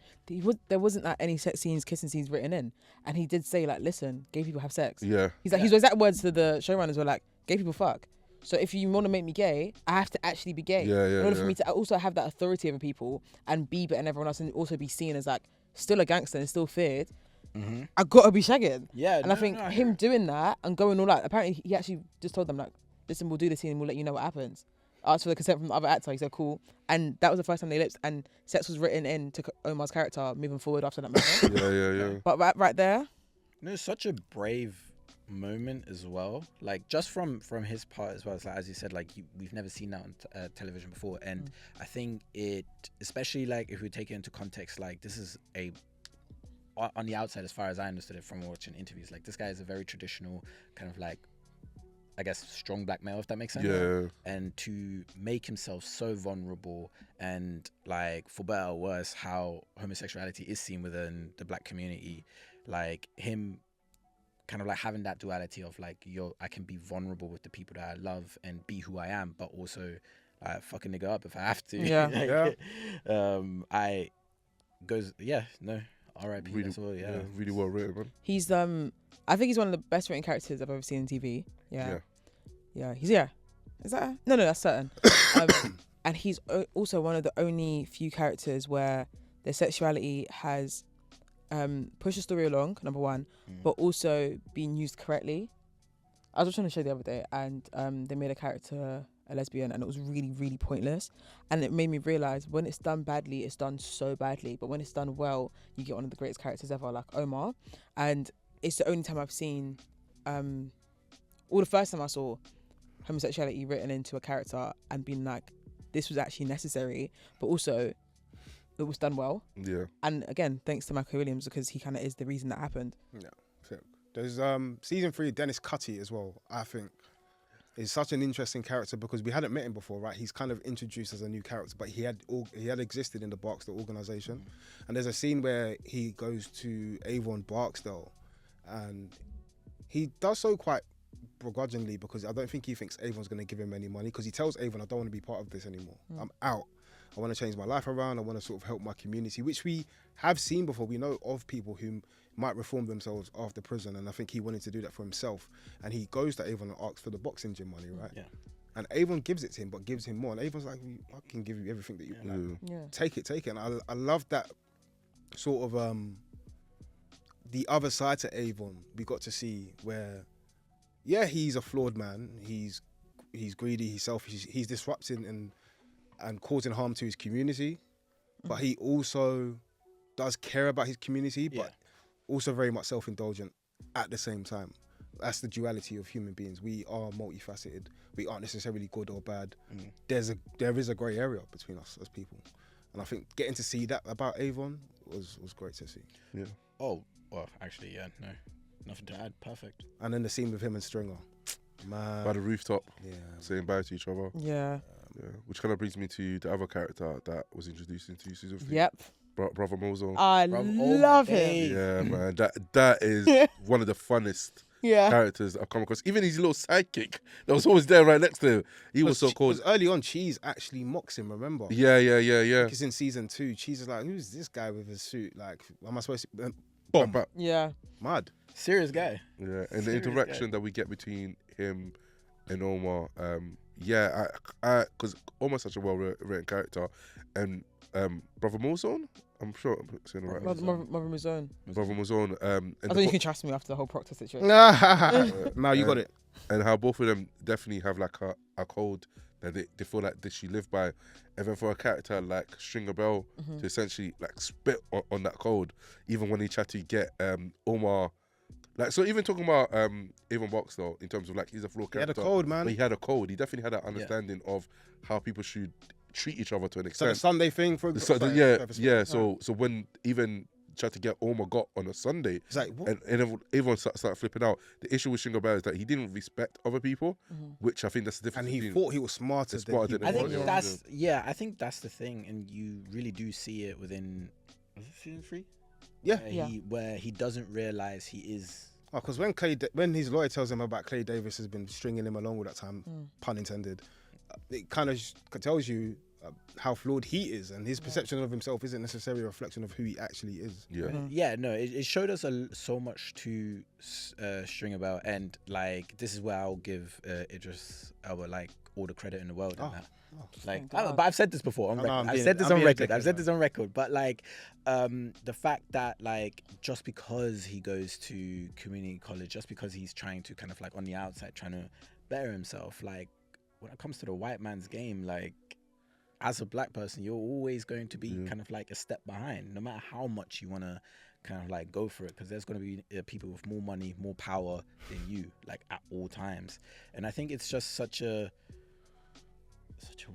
D: There wasn't any sex scenes, kissing scenes written in, and he did say like, listen, gay people have sex.
A: Yeah,
D: his exact words to the showrunners were like, gay people fuck. So if you want to make me gay, I have to actually be gay. In order for me to also have that authority over people and be better than everyone else, and also be seen as like still a gangster and still feared. I gotta be shagging.
E: Yeah,
D: and I think him doing that and going all out. Apparently, he actually just told them like, listen, we'll do this scene and we'll let you know what happens. Asked for the consent from the other actor. He said, cool. And that was the first time they lipped, and sex was written into Omar's character moving forward after that moment.
A: Yeah.
D: But right there.
E: No, such a brave moment as well, like just from his part as well. It's like, as you said, like we've never seen that on television before, and I think it, especially like if we take it into context, like this is a, on the outside, as far as I understood it from watching interviews, like this guy is a very traditional kind of like, I guess, strong black male, if that makes sense.
A: Yeah.
E: And to make himself so vulnerable, and like, for better or worse, how homosexuality is seen within the black community, like him kind of like having that duality of like, I can be vulnerable with the people that I love and be who I am, but also fuck a nigga up if I have to.
D: Yeah.
E: I goes, R.I.P.
A: Really,
E: that's all, yeah.
A: really well written, man.
D: He's I think he's one of the best written characters I've ever seen on TV. Yeah. He's Is that no? That's certain. And he's also one of the only few characters where their sexuality has pushed the story along, number one, but also being used correctly. I was watching a show the other day, and they made a character a lesbian, and it was really, really pointless. And it made me realise when it's done badly, it's done so badly. But when it's done well, you get one of the greatest characters ever, like Omar. And it's the only time I've seen, the first time I saw homosexuality written into a character and being like, this was actually necessary, but also it was done well.
A: Yeah.
D: And again, thanks to Michael Williams, because he kind of is the reason that happened.
C: Yeah. There's season 3, Denis Cutty as well, I think. Is such an interesting character because we hadn't met him before, right? He's kind of introduced as a new character, but he had existed in the Barksdale organization. And there's a scene where he goes to Avon Barksdale, and he does so quite begrudgingly because I don't think he thinks Avon's going to give him any money, because he tells Avon, I don't want to be part of this anymore. I'm out. I want to change my life around. I want to sort of help my community, which we have seen before. We know of people who might reform themselves after prison, and I think he wanted to do that for himself. And he goes to Avon and asks for the boxing gym money, right?
E: Yeah.
C: And Avon gives it to him, but gives him more. And Avon's like, I can give you everything that you want. Take it. And I love that sort of the other side to Avon we got to see where, he's a flawed man. He's greedy, he's selfish, he's disrupting and causing harm to his community, but he also does care about his community, but also very much self-indulgent at the same time. That's the duality of human beings. We are multifaceted. We aren't necessarily good or bad. There is a grey area between us as people, and I think getting to see that about Avon was great to see.
E: Yeah. Oh well, actually, no, nothing to add. Perfect.
C: And then the scene with him and Stringer, man,
A: By the rooftop, saying bye to each other.
D: Yeah.
A: Yeah, which kind of brings me to the other character that was introduced into season 3.
D: Yep.
A: Brother Mouzonne.
D: I love him.
A: Yeah, man, that is one of the funnest characters I've come across. Even his little sidekick that was always there right next to him. He was so cool.
C: Because early on, Cheese actually mocks him, remember?
A: Yeah.
C: Because in season 2, Cheese is like, who's this guy with his suit? Like, am I supposed to... Boom.
D: Yeah.
C: Mad.
E: Serious guy.
A: Yeah, and the interaction that we get between him and Omar, because Omar's such a well-written character, and Brother Mouzonne, I'm sure I'm saying it right.
D: Mother Mouzonne.
A: Brother Mouzonne.
D: I thought you can trust me after the whole Proctor situation.
C: Now you got it.
A: And how both of them definitely have like a code that they feel like they should live by. And then for a character like Stringer Bell to essentially like spit on that code, even when he tried to get Omar. Like, so even talking about Avon Barksdale in terms of like he's a flawed character.
C: He had a code, man.
A: But he had a code. He definitely had that understanding of how people should treat each other to an
C: So
A: extent.
C: the Sunday thing, for example.
A: So when even tried to get Omar got on a Sunday,
C: it's like, what?
A: and everyone started flipping out. The issue with Stringer Bell is that he didn't respect other people, which I think that's the difference.
C: And he thought he was smarter than he was.
E: I think that's the thing, and you really do see it within season 3. Where he doesn't realize he is.
C: Oh, because when his lawyer tells him about Clay Davis has been stringing him along all that time, pun intended, it kind of tells you how flawed he is, and his perception of himself isn't necessarily a reflection of who he actually is.
E: It showed us so much to Stringer Bell, and like this is where I'll give Idris Elba like all the credit in the world. But I've said this before on record. I've said this on record. But like, the fact that like just because he goes to community college, just because he's trying to kind of like on the outside trying to better himself, like when it comes to the white man's game, like as a black person, you're always going to be kind of like a step behind, no matter how much you want to kind of like go for it, because there's going to be people with more money, more power than you, like at all times. And I think it's just such a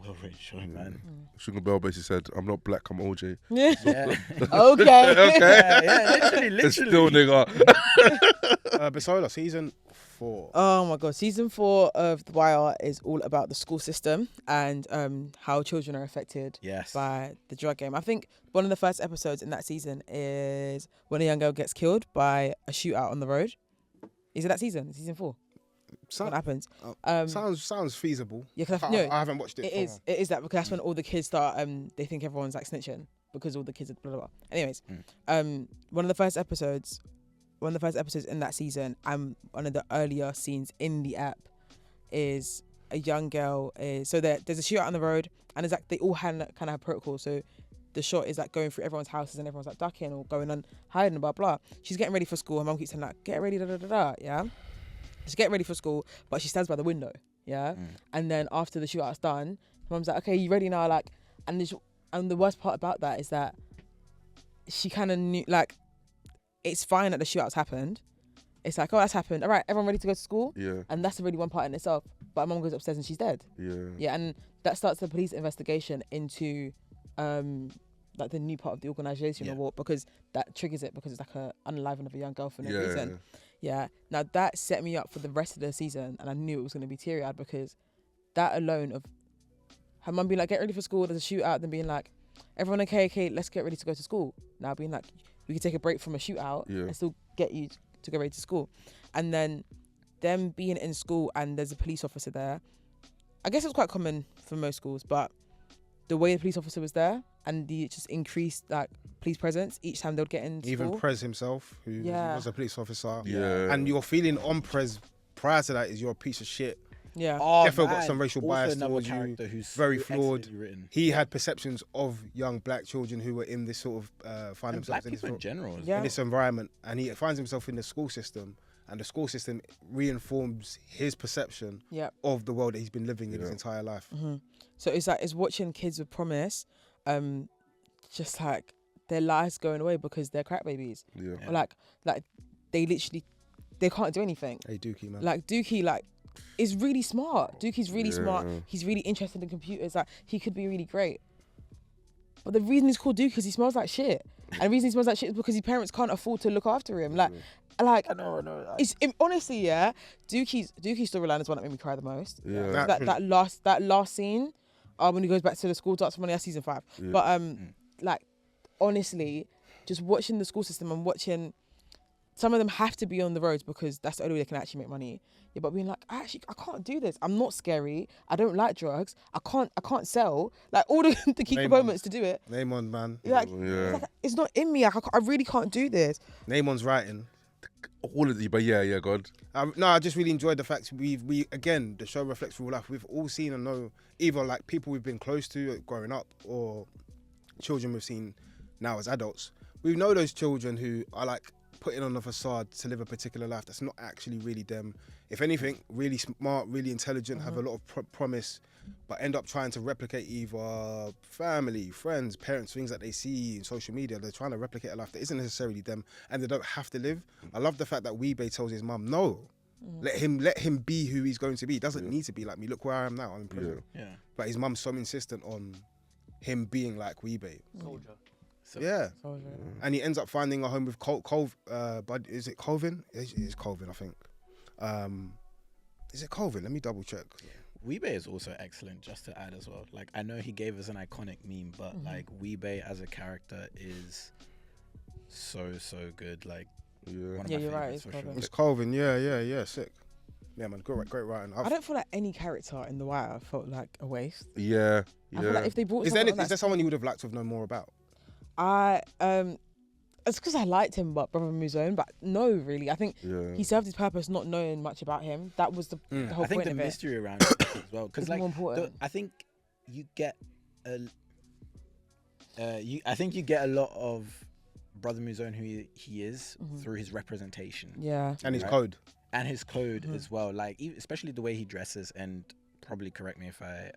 E: well-written show, man.
A: Sugar Bell basically said, "I'm not black, I'm OJ."
D: Yeah.
E: Yeah.
D: Okay.
A: Okay.
E: Yeah, literally.
A: It's still nigga.
C: Bisola, season 4.
D: Oh my god, season 4 of The Wire is all about the school system and how children are affected
E: Yes.
D: by the drug game. I think one of the first episodes in that season is when a young girl gets killed by a shootout on the road. Is it that season? Season 4? What happens?
C: Sounds feasible.
D: Yeah, 'cause
C: I haven't watched it.
D: It is that, because that's when all the kids start. They think everyone's like snitching because all the kids are blah blah blah. Anyways, one of the first episodes in that season, and one of the earlier scenes in the app is a young girl. So there's a shootout on the road, and it's like they all kind of have protocol. So the shot is like going through everyone's houses and everyone's like ducking or going on hiding, blah blah. She's getting ready for school. Her mum keeps saying like, "Get ready, da da da da." Yeah. She's getting ready for school, but she stands by the window, yeah? And then after the shootout's done, mum's like, "Okay, you ready now?" Like, and the worst part about that is that she kind of knew, like, it's fine that the shootouts happened. It's like, oh, that's happened. All right, everyone ready to go to school?
A: Yeah.
D: And that's already one part in itself. But mum goes upstairs and she's dead.
A: Yeah.
D: Yeah, and that starts the police investigation into, like, the new part of the organisation or what, because that triggers it, because it's like a unaliving of a young girl for no reason. Yeah. Now that set me up for the rest of the season, and I knew it was going to be teary-eyed, because that alone of her mum being like, "Get ready for school," there's a shootout, then being like, "Everyone okay, let's get ready to go to school." Now being like, we could take a break from a shootout and still get you to go ready to school. And then them being in school and there's a police officer there. I guess it's quite common for most schools, but the way the police officer was there and the just increased like police presence each time they would get in school.
C: Even Prez himself, who was a police officer.
A: Yeah.
C: And your feeling on Prez prior to that is you're a piece of shit.
D: Yeah.
C: Definitely got some racial bias towards you. Very flawed. He had perceptions of young black children who were in this sort of find
E: And
C: themselves
E: black
C: in this,
E: people in general.
C: in this environment, and he finds himself in the school system, and the school system reinforms his perception of the world that he's been living in his entire life.
D: So it's like, it's watching kids with promise, just like their lives going away because they're crack babies.
A: Yeah.
D: Or like they literally, they can't do anything.
C: Hey Dookie, man.
D: Like Dookie, like, is really smart. Dookie's really smart. He's really interested in computers. Like, he could be really great. But the reason he's called Dookie is he smells like shit. And the reason he smells like shit is because his parents can't afford to look after him. Like, I know. Honestly, yeah. Dookie's storyline is one that made me cry the most.
A: Yeah.
D: That last scene, when he goes back to the school dance money, that's season 5.
A: Yeah.
D: But like, honestly, just watching the school system and watching, some of them have to be on the roads because that's the only way they can actually make money. Yeah, but being like, I can't do this. I'm not scary. I don't like drugs. I can't sell. Like, all the key components to do it.
C: Name on, man.
D: Like, it's not in me. Like, I really can't do this.
C: Name on's writing.
A: All of the, but yeah, God.
C: No, I just really enjoyed the fact we again, the show reflects real life. We've all seen and know either like people we've been close to growing up or children we've seen now as adults. We know those children who are like putting on a facade to live a particular life that's not actually really them. If anything, really smart, really intelligent, have a lot of promise, but end up trying to replicate either family, friends, parents, things that they see in social media. They're trying to replicate a life that isn't necessarily them, and they don't have to live. I love the fact that Weebay tells his mum, no, let him be who he's going to be. He doesn't need to be like me. Look where I am now. I'm in prison.
E: Yeah.
C: But his mum's so insistent on him being like Weebay.
E: Soldier.
C: Yeah. And he ends up finding a home with is it Colvin? It's Colvin, I think. Is it Colvin? Let me double check.
E: Weebay is also excellent, just to add as well. Like, I know he gave us an iconic meme, but like Weebay as a character is so good. Like, one of my
D: you're right.
E: favorites for sure.
C: It's Colvin. Yeah. Sick. Yeah, man. Great writing.
D: I don't feel like any character in The Wire felt like a waste.
A: Yeah.
D: I feel like if they brought
C: Is there someone you would have liked to have known more about?
D: It's because I liked him, but Brother Mouzonne, but no, really. I think he served his purpose not knowing much about him. That was the whole point of it.
E: I think the mystery around it as well, because like
D: more important.
E: I think you get a lot of Brother Mouzonne who he is through his representation.
D: Yeah,
C: and his code.
E: And his code as well, like especially the way he dresses, and probably correct me if I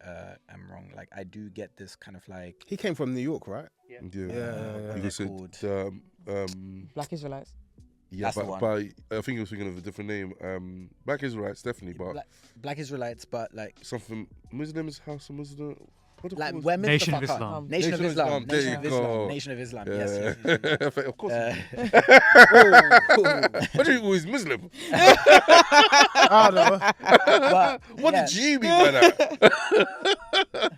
E: am wrong. Like, I do get this kind of like,
C: he came from New York, right?
A: Yeah.
C: Yeah.
A: He
E: They're
A: was
E: called-
D: Black Israelites.
A: yeah,
E: That's the
A: but,
E: one.
A: but I think he was thinking of a different name. Black Israelites, definitely, but
E: Black Israelites, but like
A: something Muslims, House of Muslim. What the
E: like
A: fuck was
E: women
F: Nation
E: the
F: of
E: fuck up.
F: Islam.
E: Nation of Islam.
A: There
E: Nation
A: you
E: of
A: go.
E: Islam. Nation of Islam.
A: Yeah.
E: Yes. yes.
A: Of course.
E: Uh,
A: What do you mean he's Muslim?
C: I don't know.
E: but,
A: What
E: yeah,
A: did you mean by that?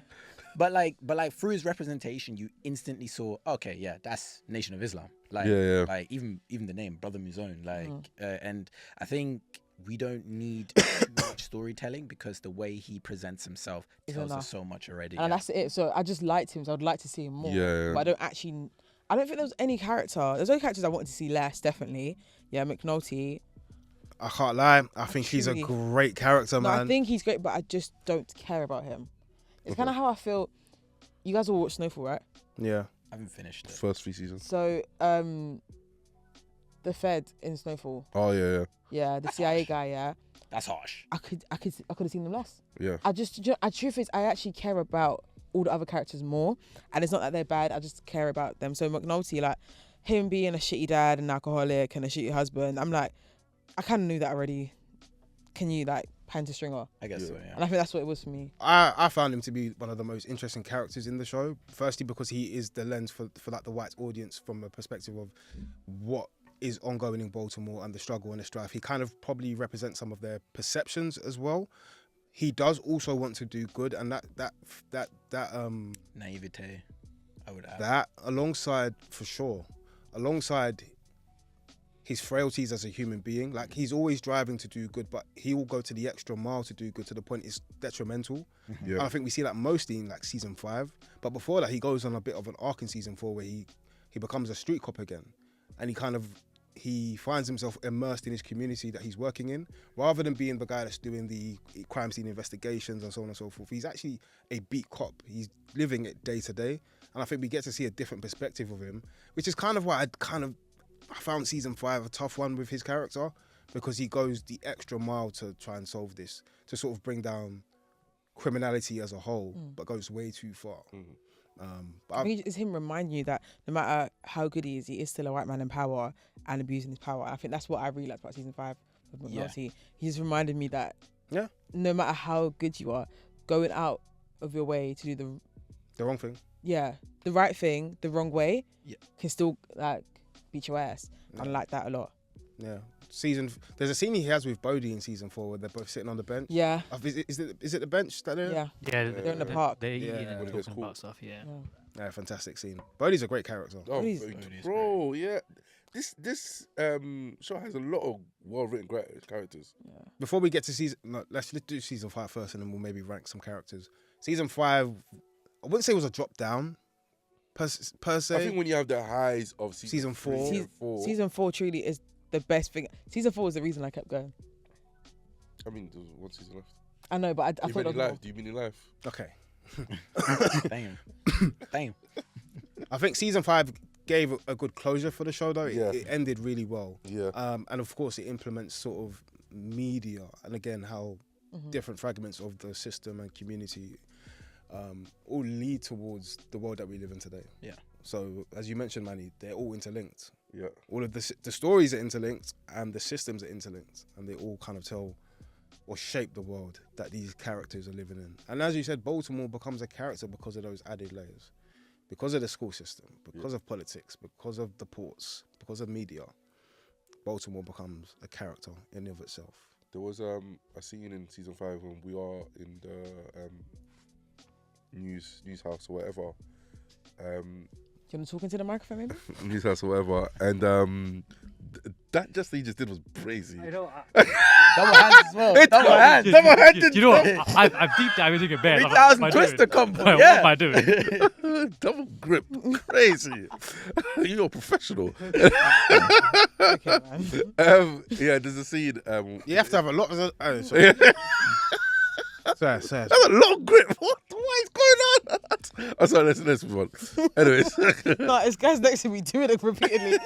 E: but like through his representation, you instantly saw, okay, yeah, that's Nation of Islam. Like,
A: Yeah.
E: like even the name, Brother Mouzonne. Like, and I think we don't need too much storytelling because the way he presents himself
D: Is
E: tells
D: enough.
E: us so much already.
D: And that's it. So I just liked him. So I'd like to see him more.
A: Yeah.
D: But I don't think there was any character. There's only characters I wanted to see less, definitely. Yeah, McNulty.
C: I can't lie. I think he's a
D: truly-
C: great character,
D: No,
C: man.
D: I think he's great, but I just don't care about him. It's kind of how I feel. You guys all watch Snowfall, right?
C: Yeah.
E: I haven't finished it.
A: First 3 seasons.
D: So, the Fed in Snowfall.
A: Oh yeah.
D: Yeah, the CIA guy. Yeah,
E: That's harsh.
D: I could have seen them less.
A: Yeah.
D: Truth is, I actually care about all the other characters more, and it's not that they're bad. I just care about them. So McNulty, like him being a shitty dad and alcoholic and a shitty husband, I'm like, I kind of knew that already. Can you like paint a stringer?
E: I guess so, yeah.
D: And I think that's what it was for me.
C: I found him to be one of the most interesting characters in the show. Firstly, because he is the lens for like the white audience from a perspective of what is ongoing in Baltimore and the struggle and the strife. He kind of probably represents some of their perceptions as well. He does also want to do good, and that
E: Naivete, I would add.
C: that alongside his frailties as a human being, like he's always driving to do good, but he will go to the extra mile to do good to the point it's detrimental.
A: Yeah.
C: And I think we see that mostly in like season 5. But before that, he goes on a bit of an arc in season 4 where he becomes a street cop again, and he finds himself immersed in his community that he's working in, rather than being the guy that's doing the crime scene investigations and so on and so forth. He's actually a beat cop. He's living it day to day, and I think we get to see a different perspective of him, which is kind of why I found season 5 a tough one with his character, because he goes the extra mile to try and solve this, to sort of bring down criminality as a whole, but goes way too far. But
D: I think it's him reminding you that no matter how good he is still a white man in power and abusing his power. I think that's what I really liked about season 5 with McNulty. He just reminded me that no matter how good you are, going out of your way to do
C: the wrong thing.
D: the right thing the wrong way can still like beat your ass. I like that a lot.
C: Yeah. There's a scene he has with Bodhi in season 4 where they're both sitting on the bench.
D: Yeah.
C: Is it the bench that they're?
D: Yeah.
F: Yeah,
D: They're in the park.
F: They
C: Yeah.
F: eating and
A: When it gets
F: talking
A: cool.
F: about stuff. Yeah.
C: Yeah, fantastic scene. Bodhi's a great character.
A: Oh,
D: Please.
A: bro, yeah. This show has a lot of well-written characters.
C: Before we get to let's do season 5 first, and then we'll maybe rank some characters. Season 5, I wouldn't say it was a drop down per se.
A: I think when you have the highs of
C: Season 4.
A: three and 4,
D: Season 4 truly is the best thing. Season 4 is the reason I kept going.
A: I mean, there's one season left.
D: I know, but I thought
A: Even
D: it
A: in
D: was more.
A: life, do you mean in life?
C: Okay.
E: Damn.
C: I think season 5 gave a good closure for the show, though.
A: Yeah.
C: It ended really well.
A: Yeah.
C: And of course, it implements sort of media, and again, how different fragments of the system and community all lead towards the world that we live in today.
E: Yeah.
C: So, as you mentioned, Manny, they're all interlinked.
A: Yeah.
C: All of the stories are interlinked, and the systems are interlinked, and they all kind of tell or shape the world that these characters are living in. And as you said, Baltimore becomes a character because of those added layers. Because of the school system, because of politics, because of the ports, because of media, Baltimore becomes a character in and of itself.
A: There was a scene in season 5 when we are in the news house or whatever.
D: Do you want to talk into the microphone, maybe?
A: News house or whatever, and that just thing he just did was crazy.
F: I know.
E: Double hands as well. Double hands. Double hands.
F: You know what? I'm deep diving into your bed.
E: 3,000 twister combo.
F: What
E: Yeah.
F: am I doing?
A: Double grip, crazy. You're a professional.
D: Okay, man.
A: Yeah, there's a scene.
C: You have to have a lot of... sorry. Sorry.
A: That's a long grip. What is going on? Oh, sorry, let's move on. Anyways,
D: No, this guy's next to me doing it repeatedly.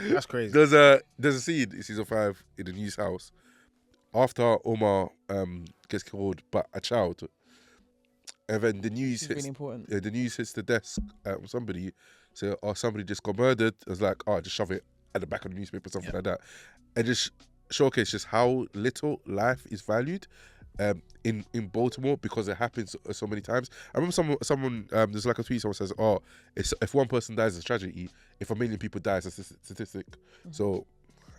C: That's crazy.
A: there's a scene in season 5 in the news house after Omar gets killed by a child. and then the news
D: It's
A: hits.
D: really important.
A: The news hits the desk. Somebody say, "Oh, somebody just got murdered." It's like, "Oh, just shove it at the back of the newspaper, something like that," and just showcase just how little life is valued. In Baltimore, because it happens so many times. I remember someone there's like a tweet, someone says, "Oh, if one person dies, it's a tragedy. If 1 million people die, it's a statistic." So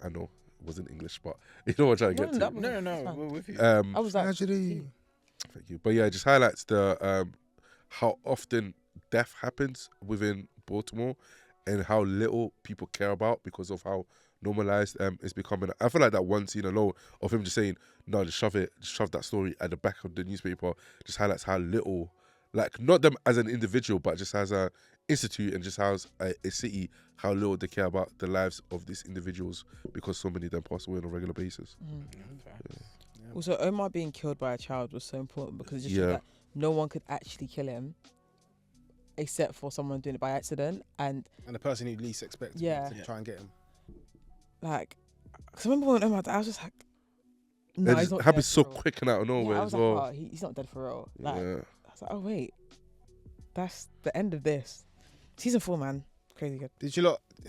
A: I know it wasn't English, but you know what I'm trying to get to.
E: No, we're with you.
D: I was like,
C: Tragedy.
A: Thank you. But yeah, it just highlights the how often death happens within Baltimore and how little people care about because of how normalized it's becoming. I feel like that one scene alone of him just saying, "No, just shove that story at the back of the newspaper," just highlights how little, like, not them as an individual, but just as a institute and just as a city, how little they care about the lives of these individuals because so many of them pass away on a regular basis.
D: Also, Omar being killed by a child was so important because it just
A: Yeah.
D: showed that no one could actually kill him except for someone doing it by accident. And
C: And the person who least expected
D: Yeah.
C: to try and get him.
D: like, because I remember when Omar died, I was just like, no,
A: It
D: he's
A: just
D: not
A: happens
D: dead
A: so
D: for real.
A: quick and out of nowhere
D: Yeah, I
A: as
D: was like,
A: well.
D: oh, he's not dead for real. Like,
A: Yeah.
D: I was like, oh wait, that's the end of this. Season 4, man, crazy good.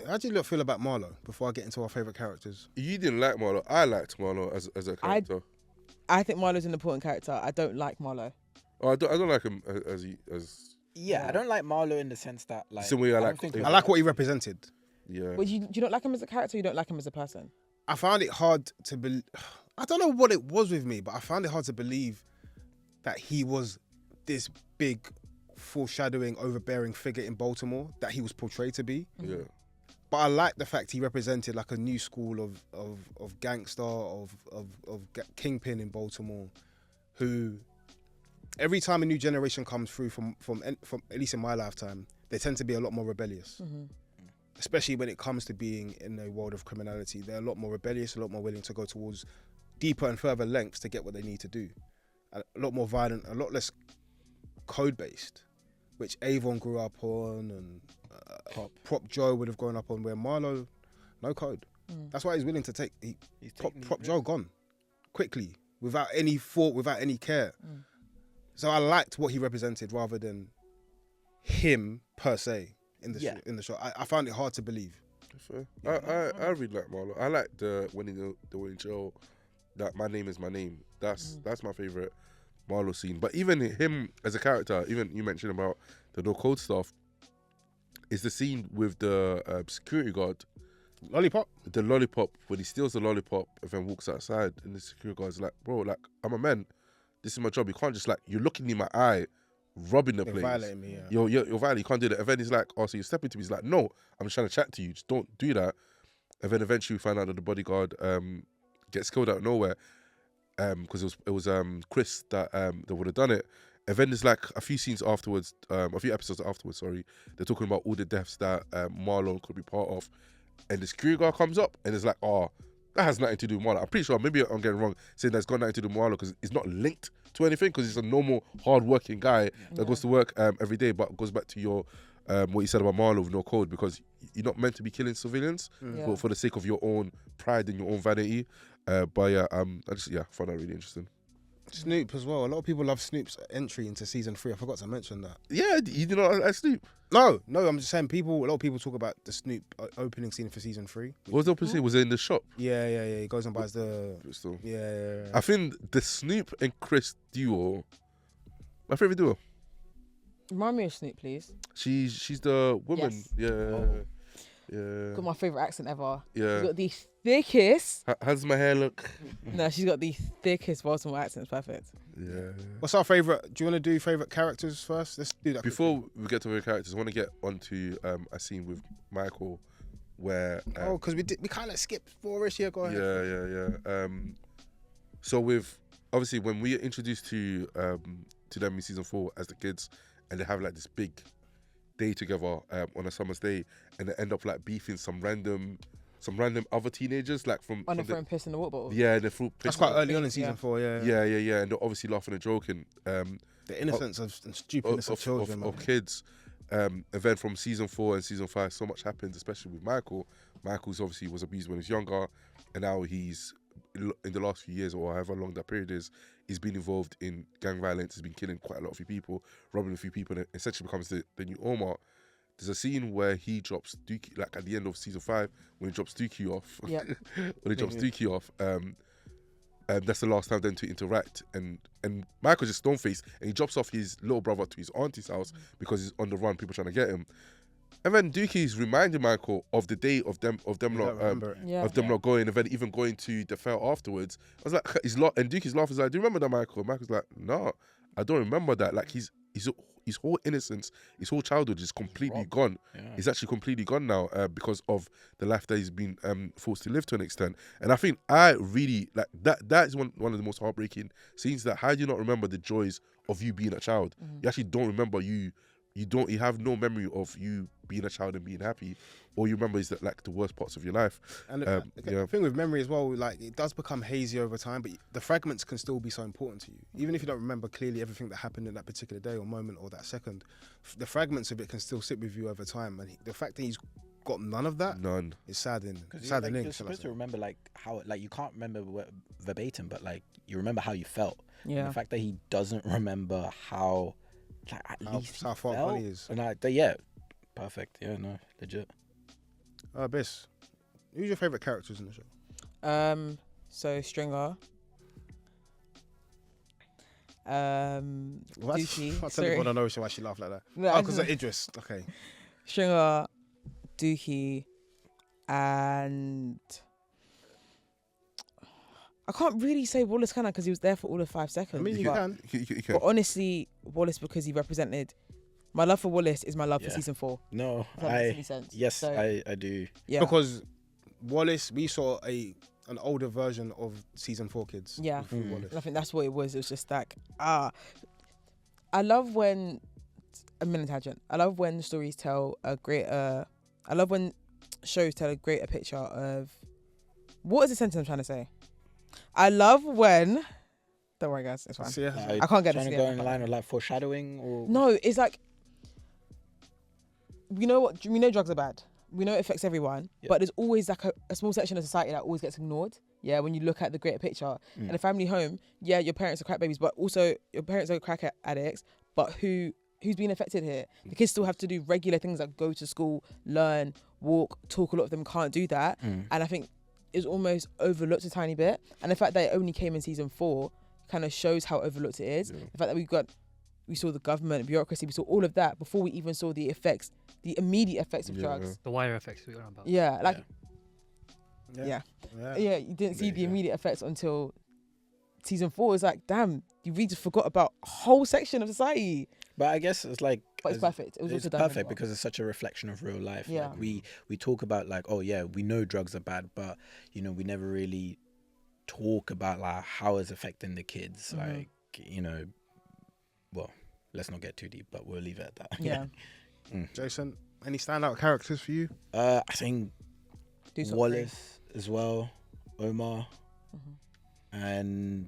C: How did you lot feel about Marlo before I get into our favourite characters?
A: You didn't like Marlo. I liked Marlo as a character.
D: I think Marlo's an important character. I don't like Marlo.
A: I don't like him as
E: Yeah, I don't like Marlo in the sense that like.
A: Same way I
E: don't
A: like-
E: think
A: Yeah.
C: I like what he represented.
A: yeah.
D: But do you not like him as a character? Or you don't like him as a person?
C: I found it hard to believe. I don't know what it was with me, but I found it hard to believe that he was this big, foreshadowing, overbearing figure in Baltimore that he was portrayed to be.
A: Yeah.
C: But I like the fact he represented like a new school of gangster, of kingpin in Baltimore, who every time a new generation comes through from at least in my lifetime, they tend to be a lot more rebellious. Especially when it comes to being in a world of criminality. They're a lot more rebellious, a lot more willing to go towards deeper and further lengths to get what they need to do. A lot more violent, a lot less code-based, which Avon grew up on and Prop Joe would have grown up on, where Marlo, no code. That's why he's willing to take... Prop Joe gone quickly, without any thought, without any care. So I liked what he represented rather than him per se. In the show, I found it hard to believe.
A: Fair. I really like Marlo. I like the when in jail, that my name is my name. That's my favorite Marlo scene. But even him as a character, even you mentioned about the no code stuff, is the scene with the security guard,
C: Lollipop.
A: the lollipop, when he steals the lollipop and then walks outside, and the security guard's like, "Bro, like, I'm a man. This is my job. You can't just, like, you're looking in my eye, robbing the
C: They're
A: place.
C: violating me, yeah.
A: You're violating. You can't do that." And then he's like, "Oh, so you're stepping to me?" He's like, "No, I'm just trying to chat to you. Just don't do that." And then eventually we find out that the bodyguard gets killed out of nowhere because it was Chris that would have done it. And then there's like a few scenes afterwards, a few episodes afterwards, sorry, they're talking about all the deaths that Marlon could be part of. And the security guard comes up and it's like, "Oh, that has nothing to do with Marlon." I'm pretty sure, maybe I'm getting wrong, saying that's got nothing to do with Marlon because it's not linked to anything, because he's a normal, hard-working guy that goes to work every day. But it goes back to your what you said about Marlon with no code, because you're not meant to be killing civilians for the sake of your own pride and your own vanity. But yeah, I found that really interesting.
C: Snoop as well. A lot of people love Snoop's entry into season 3. I forgot to mention that.
A: Yeah, you did not like Snoop.
C: No, I'm just saying a lot of people talk about the Snoop opening scene for season 3.
A: What was the opposite? Was it in the shop?
C: Yeah. He goes and buys the...
A: Still.
C: Yeah.
A: I think the Snoop and Chris duo, my favorite duo.
D: Remind me of Snoop, please.
A: She's the woman.
D: Yes.
A: Yeah. Yeah.
D: Got my favourite accent ever.
A: Yeah.
D: She's got the thickest...
A: How does my hair look?
D: No, she's got the thickest Baltimore accent. It's perfect.
A: Yeah.
C: What's our favourite? Do you want to do favourite characters first? Let's do that.
A: Before we get to the characters, I want to get onto a scene with Michael where...
C: because we kind of skipped 4-ish here. Go ahead.
A: Yeah. So with... Obviously, when we are introduced to them in season 4 as the kids, and they have like this big day together on a summer's day, and they end up like beefing some random other teenagers, like from
D: On the throwing piss in the water bottle.
A: Yeah, they threw piss.
C: That's quite early on in season 4, yeah.
A: Yeah, and they're obviously laughing and joking.
C: The innocence and stupidness of children.
A: of kids. And then from season 4 and season 5, so much happens, especially with Michael. Michael's obviously was abused when he was younger, and now he's in the last few years or however long that period is, he's been involved in gang violence. He's been killing quite a lot of few people, robbing a few people, and it essentially becomes the new Omar. There's a scene where he drops Dookie, like at the end of season 5, when he drops Dookie off.
D: Yep.
A: Dookie off, that's the last time then to interact. And Michael's just stone faced, and he drops off his little brother to his auntie's house because he's on the run, people trying to get him. And then Dookie's reminding Michael of the day of them not going, and then even going to the fair afterwards. I was like, and Dookie's laughing like, "Do you remember that, Michael?" And Michael's like, "No, I don't remember that." Like his whole innocence, his whole childhood is completely gone. Yeah. He's actually completely gone now because of the life that he's been forced to live to an extent. And I think I really like that. That is one of the most heartbreaking scenes. That how do you not remember the joys of you being a child? You actually don't remember you have no memory of you being a child and being happy. All you remember is that like the worst parts of your life.
C: And the thing with memory as well, like it does become hazy over time, but the fragments can still be so important to you. Even if you don't remember clearly everything that happened in that particular day or moment or that second, the fragments of it can still sit with you over time. And the fact that he's got none of that, is saddening.
E: You're supposed to remember like how, like you can't remember verbatim, but like you remember how you felt. Yeah. And the fact that he doesn't remember how. Like at least
C: how far gone he is.
E: And yeah, perfect. Yeah, no, legit.
C: Biss, who's your favourite characters in the show?
D: So Stringer. Dookie.
C: I tell you what I know, so why she laugh like that.
D: No,
C: because of Idris. Okay.
D: Stringer, Dookie, and I can't really say Wallace, can I? Because he was there for all of 5 seconds.
C: I mean, you can.
D: But honestly, Wallace, because he represented... My love for Wallace is my love for season 4.
E: No,
D: Does that make any sense?
E: Yes,
D: so,
E: I do.
D: Yeah.
C: Because Wallace, we saw an older version of season 4 kids.
D: Yeah.
C: Wallace.
D: And I think that's what it was. It was just like, I love when... A minute tangent. I love when stories tell a greater... I love when shows tell a greater picture of... What is the sentence I'm trying to say? I love when... Don't worry, guys. It's fine. I can't get it.
E: Trying to go in the line of like foreshadowing or...
D: No, it's like... We know drugs are bad. We know it affects everyone. Yeah. But there's always like a small section of society that always gets ignored. Yeah, when you look at the greater picture. In a family home, yeah, your parents are crack babies, but also your parents are crack addicts. But who's being affected here? The kids still have to do regular things like go to school, learn, walk, talk. A lot of them can't do that. And I think it's almost overlooked a tiny bit. And the fact that it only came in season 4 kind of shows how overlooked it is. Yeah. The fact that we saw the government, bureaucracy, we saw all of that before we even saw the immediate effects of drugs.
F: The wire effects we got about.
D: Yeah, like, you didn't see the immediate effects until season 4. It's like, damn, you really just forgot about a whole section of society.
E: But I guess it's like...
D: But it's perfect.
E: It's perfect because it's such a reflection of real life.
D: Yeah.
E: Like we talk about like, oh yeah, we know drugs are bad, but you know, we never really talk about like how it's affecting the kids. Like, you know, well, let's not get too deep, but we'll leave it at that.
D: Yeah.
C: Jason, any standout characters for you?
E: I think Wallace as well, Omar, and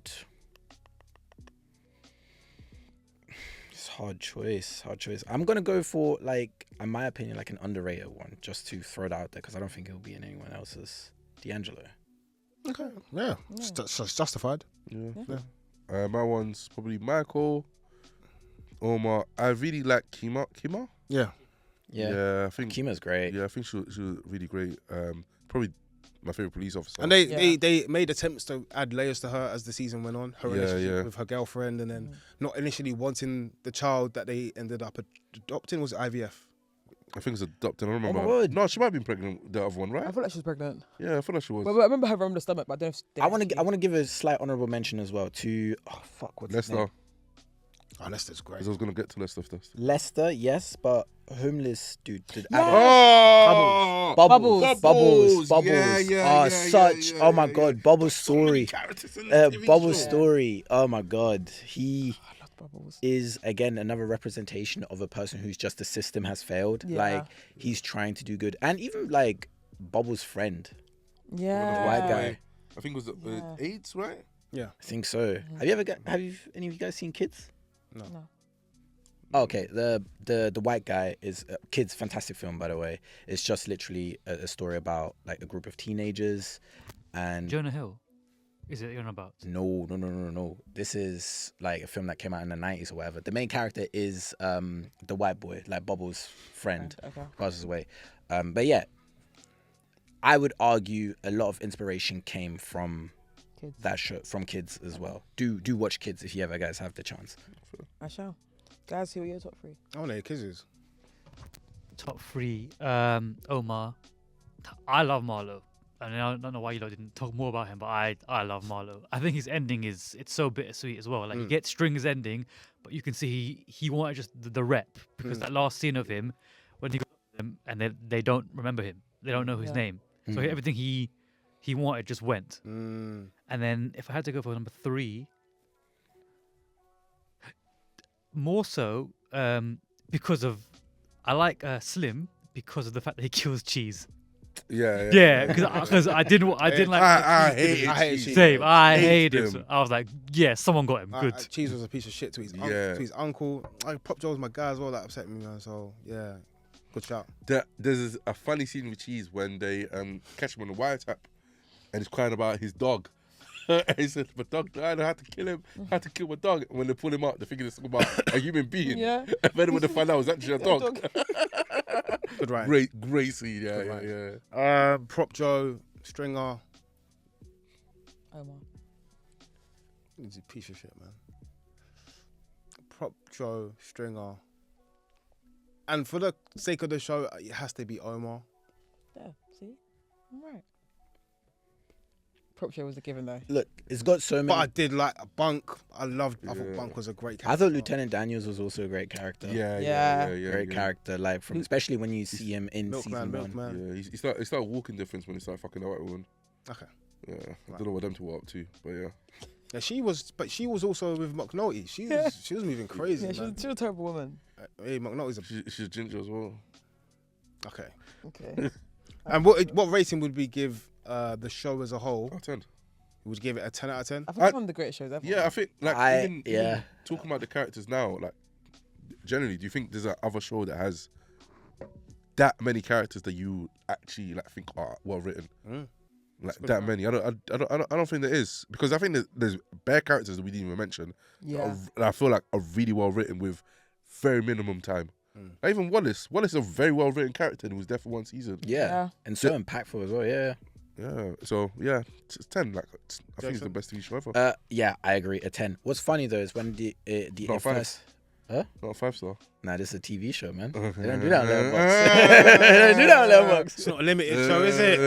E: it's hard choice. I'm gonna go for like, in my opinion, like an underrated one, just to throw it out there because I don't think it'll be in anyone else's. D'Angelo.
C: Okay, yeah. It's justified.
A: Yeah. My one's probably Michael, Omar. I really like Kima.
E: Yeah,
A: I think
E: Kima's great.
A: Yeah, I think she was really great. Probably my favorite police officer.
C: And they made attempts to add layers to her as the season went on. Her relationship with her girlfriend, and then not initially wanting the child that they ended up adopting. Was it IVF?
A: I think it's adopted. I don't remember. No, she might have been pregnant. The other one, right?
D: I feel like she was pregnant.
A: Yeah, I feel like she was.
D: But I remember her on the stomach, but I don't know if...
E: I want to give a slight honourable mention as well to... Oh, fuck, what's his name?
A: Lester.
C: Oh, Lester's great.
A: I was going to get to Lester first.
E: Lester, yes, but homeless dude.
A: Oh!
E: Bubbles.
A: Yeah,
E: Oh my God, Bubbles' story. Bubbles' story. Oh my God. He is again another representation of a person who's just the system has failed. Like he's trying to do good, and even like Bubbles' friend, the white guy.
A: I think it was AIDS, right?
C: Yeah,
E: I think so. Have any of you guys seen Kids?
C: No.
E: Okay, the white guy is Kids, fantastic film by the way. It's just literally a story about like a group of teenagers, and
F: Jonah Hill. is it you're on about?
E: No. This is like a film that came out in the 90s or whatever. The main character is the white boy, like Bubbles' friend,
D: Okay.
E: passes away. But yeah, I would argue a lot of inspiration came from
D: Kids.
E: that show, from Kids as well. Do watch Kids if you ever guys have the chance.
D: I shall. Guys, who are your top 3?
C: I want to hear kisses.
F: Top 3. Omar. I love Marlo. And I don't know why you lot didn't talk more about him, but I love Marlo. I think his ending it's so bittersweet as well. Like you get String's ending, but you can see he wanted just the rep, because that last scene of him when he got them and they don't remember him, they don't know his name, so everything he wanted just went. And then if I had to go for number 3, more so because of I like Slim because of the fact that he kills cheese.
A: Yeah.
F: Because I didn't like.
A: I hate
C: cheese.
F: Same. I hate
A: him.
F: him. So I was like, yeah, someone got him. Good.
C: Cheese was a piece of shit to his, to his uncle. Like, Pop Joe was my guy as well. That upset me, man. So yeah, good shout.
A: There's a funny scene with Cheese when they catch him on the wiretap, and he's crying about his dog. And he said, "My dog died. I had to kill him. I had to kill my dog." And when they pull him out, they're thinking it's about a human being.
D: Yeah.
A: And then when they find out it was actually a dog.
C: Good right.
A: Great scene. Yeah.
C: Prop Joe, Stringer.
D: Omar.
C: He's a piece of shit, man. Prop Joe, Stringer. And for the sake of the show, it has to be Omar.
D: Yeah, see? I'm right. Prop show was a given though.
E: Look, it's got so
C: But I
E: many.
C: did like Bunk. I thought Bunk was a great character.
E: I thought Lieutenant Daniels was also a great character.
D: Yeah.
E: Great character, like from especially when you see him in season 1.
C: Milkman.
A: Yeah, he started walking difference when he started fucking that white woman.
C: Okay.
A: Yeah, I don't know what them two were up to, but yeah.
C: Yeah, she was also with McNulty. She was moving crazy.
D: Yeah,
C: man.
D: she was a terrible woman.
C: Hey, McNulty's
A: She's ginger as well.
C: okay.
D: Okay.
C: And what rating would we give the show as a whole?
A: Oh, 10.
C: Would you give it a 10 out of 10?
D: I think it's one of the greatest shows ever.
A: Yeah, I think like
E: I-
A: even talking about the characters now, like generally, do you think there's another show that has that many characters that you actually like think are well written? Like
C: good
A: that
C: point.
A: many? I don't think there is, because I think there's bare characters that we didn't even mention.
D: Yeah.
A: That I feel like are really well written with very minimum time. Like even Wallace is a very well written character and he was there for 1 season.
E: Yeah, and so impactful as well. Yeah.
A: Yeah, so yeah, it's 10. Like I think it's the best TV show ever.
E: Yeah, I agree. A 10. What's funny though is when the
A: Not a 5.
E: first. Huh?
A: Not a 5-star.
E: Nah, this is a TV show, man.
A: Okay.
E: They don't do that on Letterboxd. They don't do that on Letterboxd.
C: It's not a limited show, is it?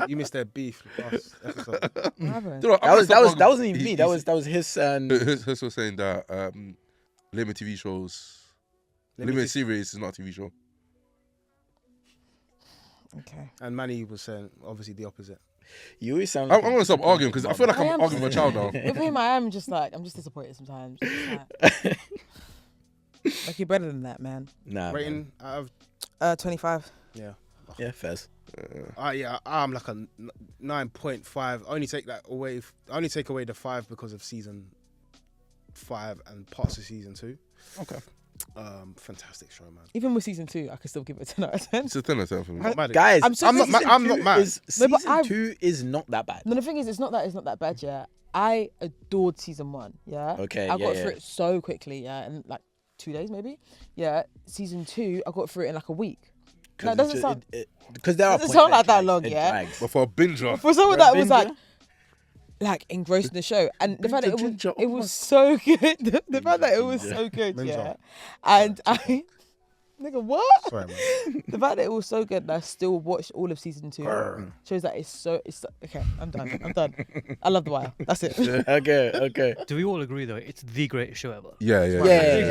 C: You missed their beef last episode.
D: What happened?
E: That wasn't even me. That was his and
A: His was saying that limited TV shows, limited series is not a TV show.
D: Okay.
C: And Manny was saying obviously the opposite.
E: you always sound.
A: I'm gonna stop arguing because I feel like I'm arguing with a child now.
D: With him, I'm just disappointed sometimes. Like you're better than that, man.
E: Nah, man.
C: Rating out
D: 25.
C: of
E: Yeah, fairs.
C: I'm like a 9.5. Only take away the 5 because of season 5 and parts of season 2.
E: Okay.
C: Fantastic show, man.
D: Even with season 2, I could still give it a 10 out of 10.
A: It's a 10 out of 10 for me.
C: Not mad at
E: Guys,
D: I'm so-
C: I'm not mad.
E: Season
D: No, but
E: 2 is not that bad.
D: No, the thing is, it's not that bad, yeah. I adored season 1, yeah.
E: Okay,
D: I got
E: yeah.
D: through it so quickly, yeah, in like 2 days maybe. Yeah. Season 2, I got through it in like a week. No, it doesn't sound.
E: Because there are
D: doesn't
E: points
D: sound
E: where
D: like that
E: it
D: long,
E: drags,
D: yeah?
E: it drags.
A: But for a binger,
D: For someone
E: For a
D: that was
E: binger?
D: like engrossed in the show, and the fact that
A: Ginger,
D: it was so good, the fact that it was so good,
C: Ginger.
D: yeah. And I, nigga, what?
C: Sorry, man.
D: The fact that it was so good, that I still watched all of season 2 shows that it's so okay. I'm done. I love The Wire. That's it.
E: Okay.
F: Do we all agree though? It's the greatest show ever.
E: Yeah.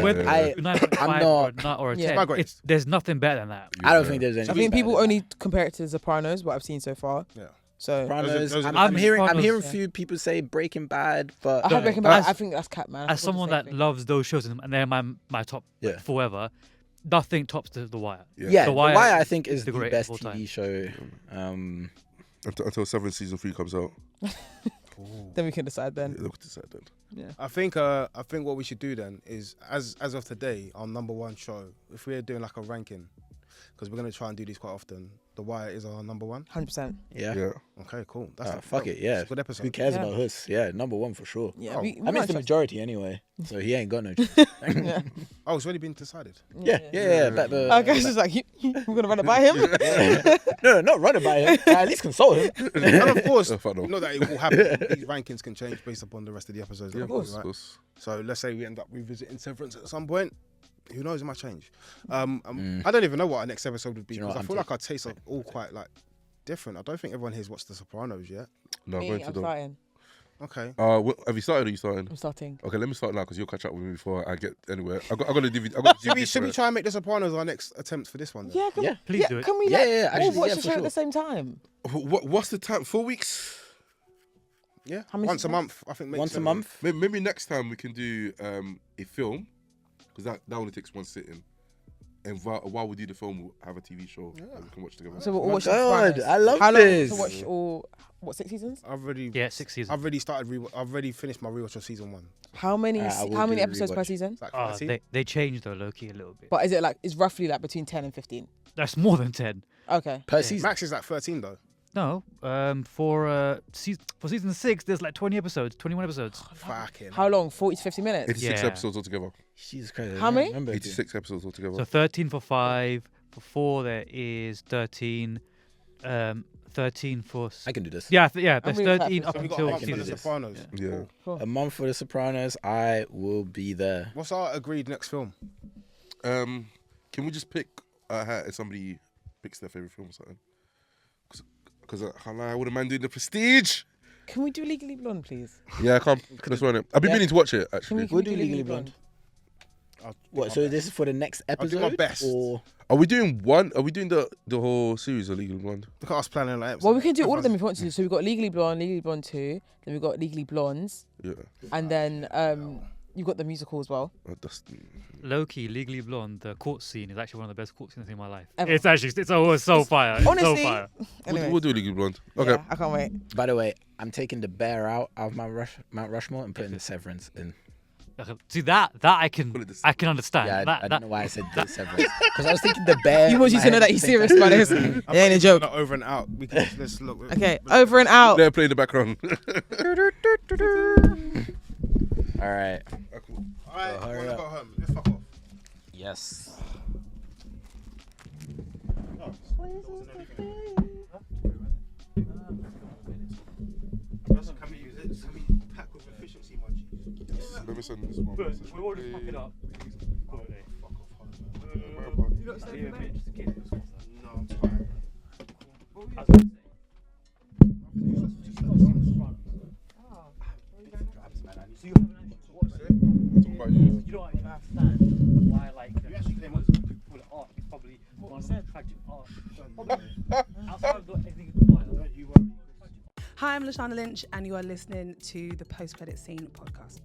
F: Whether
E: I-
F: it's 9.5
E: I'm
F: or a
E: not-
F: 9 or a
D: Yeah.
F: 10,
C: My greatest.
F: there's nothing better than that.
E: I don't think there's any.
D: I think people only compare it to Sopranos, what I've seen so far.
C: Yeah.
D: So
E: Sopranos.
C: Those are-
E: I'm hearing
F: Sopranos,
E: a few people say Breaking Bad, but
D: I have Breaking Bad. I think that's cap, man. I
F: As
D: thought the
F: someone
D: same
F: that
D: thing.
F: loves those shows and they're my top
E: Yeah.
F: forever, nothing tops The Wire.
E: yeah,
F: The
E: The
F: Wire
E: Wire I think is
F: the
E: the
F: greatest
E: best
F: of all time.
E: TV show.
A: Until 7 season 3 comes out.
D: Then we can decide then.
A: Look at this side then.
D: Yeah.
C: I think what we should do then is as of today, our number 1 show, if we're doing like a ranking, because we're gonna try and do these quite often. The Wire is our number one.
D: 100%.
E: Yeah.
A: Yeah.
C: Okay, cool. That's
E: Fuck it, yeah.
C: It's a good episode.
E: Who cares
D: Yeah.
E: about Huss? Yeah, number one for sure.
D: Yeah,
C: Oh,
D: we
E: I mean, it's
D: can't
E: the
D: trust-
E: majority anyway, so he ain't got no choice.
D: Yeah.
C: Oh, it's already been decided.
E: Yeah. Back the,
D: Okay, it's just like, we're going to run it by him?
E: no, not run it by him. At least consult him.
C: And of course,
A: Oh, fuck no.
C: not that it will happen. These rankings can change based upon the rest of the episodes.
A: Yeah,
C: that
A: of
C: we do,
A: course,
C: right?
A: of course.
C: So let's say we end up revisiting Severance at some point. Who knows? It might change. I don't even know what our next episode would be
E: Do you know
C: because
E: what
C: I feel
E: I'm
C: like our tastes are all quite like different. I don't think everyone here's watched The Sopranos yet.
A: No, I'm
D: Me,
A: going to
D: I'm
A: the.
D: starting.
C: Okay.
A: Have you started or you starting?
D: I'm starting.
A: Okay, let me start now because you'll catch up with me before I get anywhere. I got a DVD. I got a DVD
C: Should we
A: for it.
C: try and make The Sopranos our next attempt for this one? Then?
D: Yeah, can
E: Yeah,
F: please do it.
D: Can we
E: Yeah,
D: all
E: actually,
D: watch
E: yeah,
D: the
E: for
D: show at
E: sure.
D: the same time?
A: What's the time? 4 weeks?
C: Yeah.
D: How many
C: Once a
D: seasons?
C: month, I think. Makes
E: Once a
C: sense.
E: month.
A: Maybe next time we can do a film because that only takes one sitting. And while we do the film, we'll have a TV show that we can watch together.
D: So we'll all watch The
E: God,
D: Sopranos.
E: I love
D: How long
E: this.
D: to watch all, 6 seasons?
C: I've already.
F: Yeah, 6 seasons.
C: I've already started. I've already finished my rewatch of season 1.
D: How many
E: I will
D: how many
E: do a
D: episodes per
E: rewatch.
D: season?
C: It's like
F: Oh,
C: 13.
F: they changed though, low-key a little bit.
D: But is it like, it's roughly like between 10 and 15?
F: That's more than 10.
D: Okay.
E: Per season.
C: Max is like 13 though.
F: No, for season 6, there's like 20 episodes, 21 episodes.
C: Fucking.
D: How long? 40 to 50 minutes?
A: 86
F: Yeah.
A: episodes altogether.
E: Jesus Christ.
D: How many?
A: 86 episodes altogether.
F: So 13 for 5. For 4, there is 13. 13 for.
E: I can do this.
F: There's
D: I'm really
F: 13
D: excited
F: up
D: for
C: So we got
F: until
C: a month for
E: can
C: The
E: do this.
C: Sopranos.
A: Yeah.
C: Cool.
D: Cool.
E: A month for The Sopranos. I will be there.
C: What's our agreed next film?
A: Can we just pick a hat and somebody picks their favorite film or something? Because I would a man doing The Prestige.
D: Can we do Legally Blonde, please?
A: Yeah, I can't. Let's run it. I've been
E: Yeah.
A: meaning to watch it
D: Can
A: actually.
D: we
E: We'll
D: do
E: do
D: Legally
E: Legally
D: Blonde?
E: Blonde. What? So this is for the next
C: I'll do
E: episode?
C: my best.
E: Or
A: Are we doing one? Are we doing the whole series of Legal Blonde?
C: Look at us planning like.
D: Well, we can do all of them if you want to. So we've got Legally Blonde 2, then we've got Legally Blondes,
A: Yeah.
D: and then you've got the musical as well.
A: That's,
F: Low-key, Legally Blonde, the court scene is actually one of the best court scenes in my life.
D: Ever.
F: It's always so fire. It's
D: Honestly,
F: so fire.
D: Anyway,
A: we'll do Legal Blonde. Okay.
D: yeah, I can't wait.
E: by the way, I'm taking the bear out of my Mount Rushmore and putting the Severance in.
F: Okay, see that I
A: Call it
F: can
A: this.
F: I can understand.
E: Yeah, I
F: that,
E: don't
F: that,
E: know why I said the Severance because I was thinking the bear.
D: You want you to know that he's serious about this. It ain't a joke.
C: Not over and out. We can let's look.
D: Okay, over and out.
A: Let her play in the background.
E: All right.
C: All right,
E: hurry
C: wanna
E: up.
C: go home. Let's fuck off.
E: Yes.
C: Can we use it? Can we pack with efficiency, my G?
A: Let me send this one.
F: we will just pack it up.
C: No, I'm tired.
A: Talking about you.
F: You don't understand why, like, call it art. It's probably one of the most tragic art. Outside of anything you
G: Hi, I'm Lashana Lynch, and you are listening to the Post Credit Scene podcast.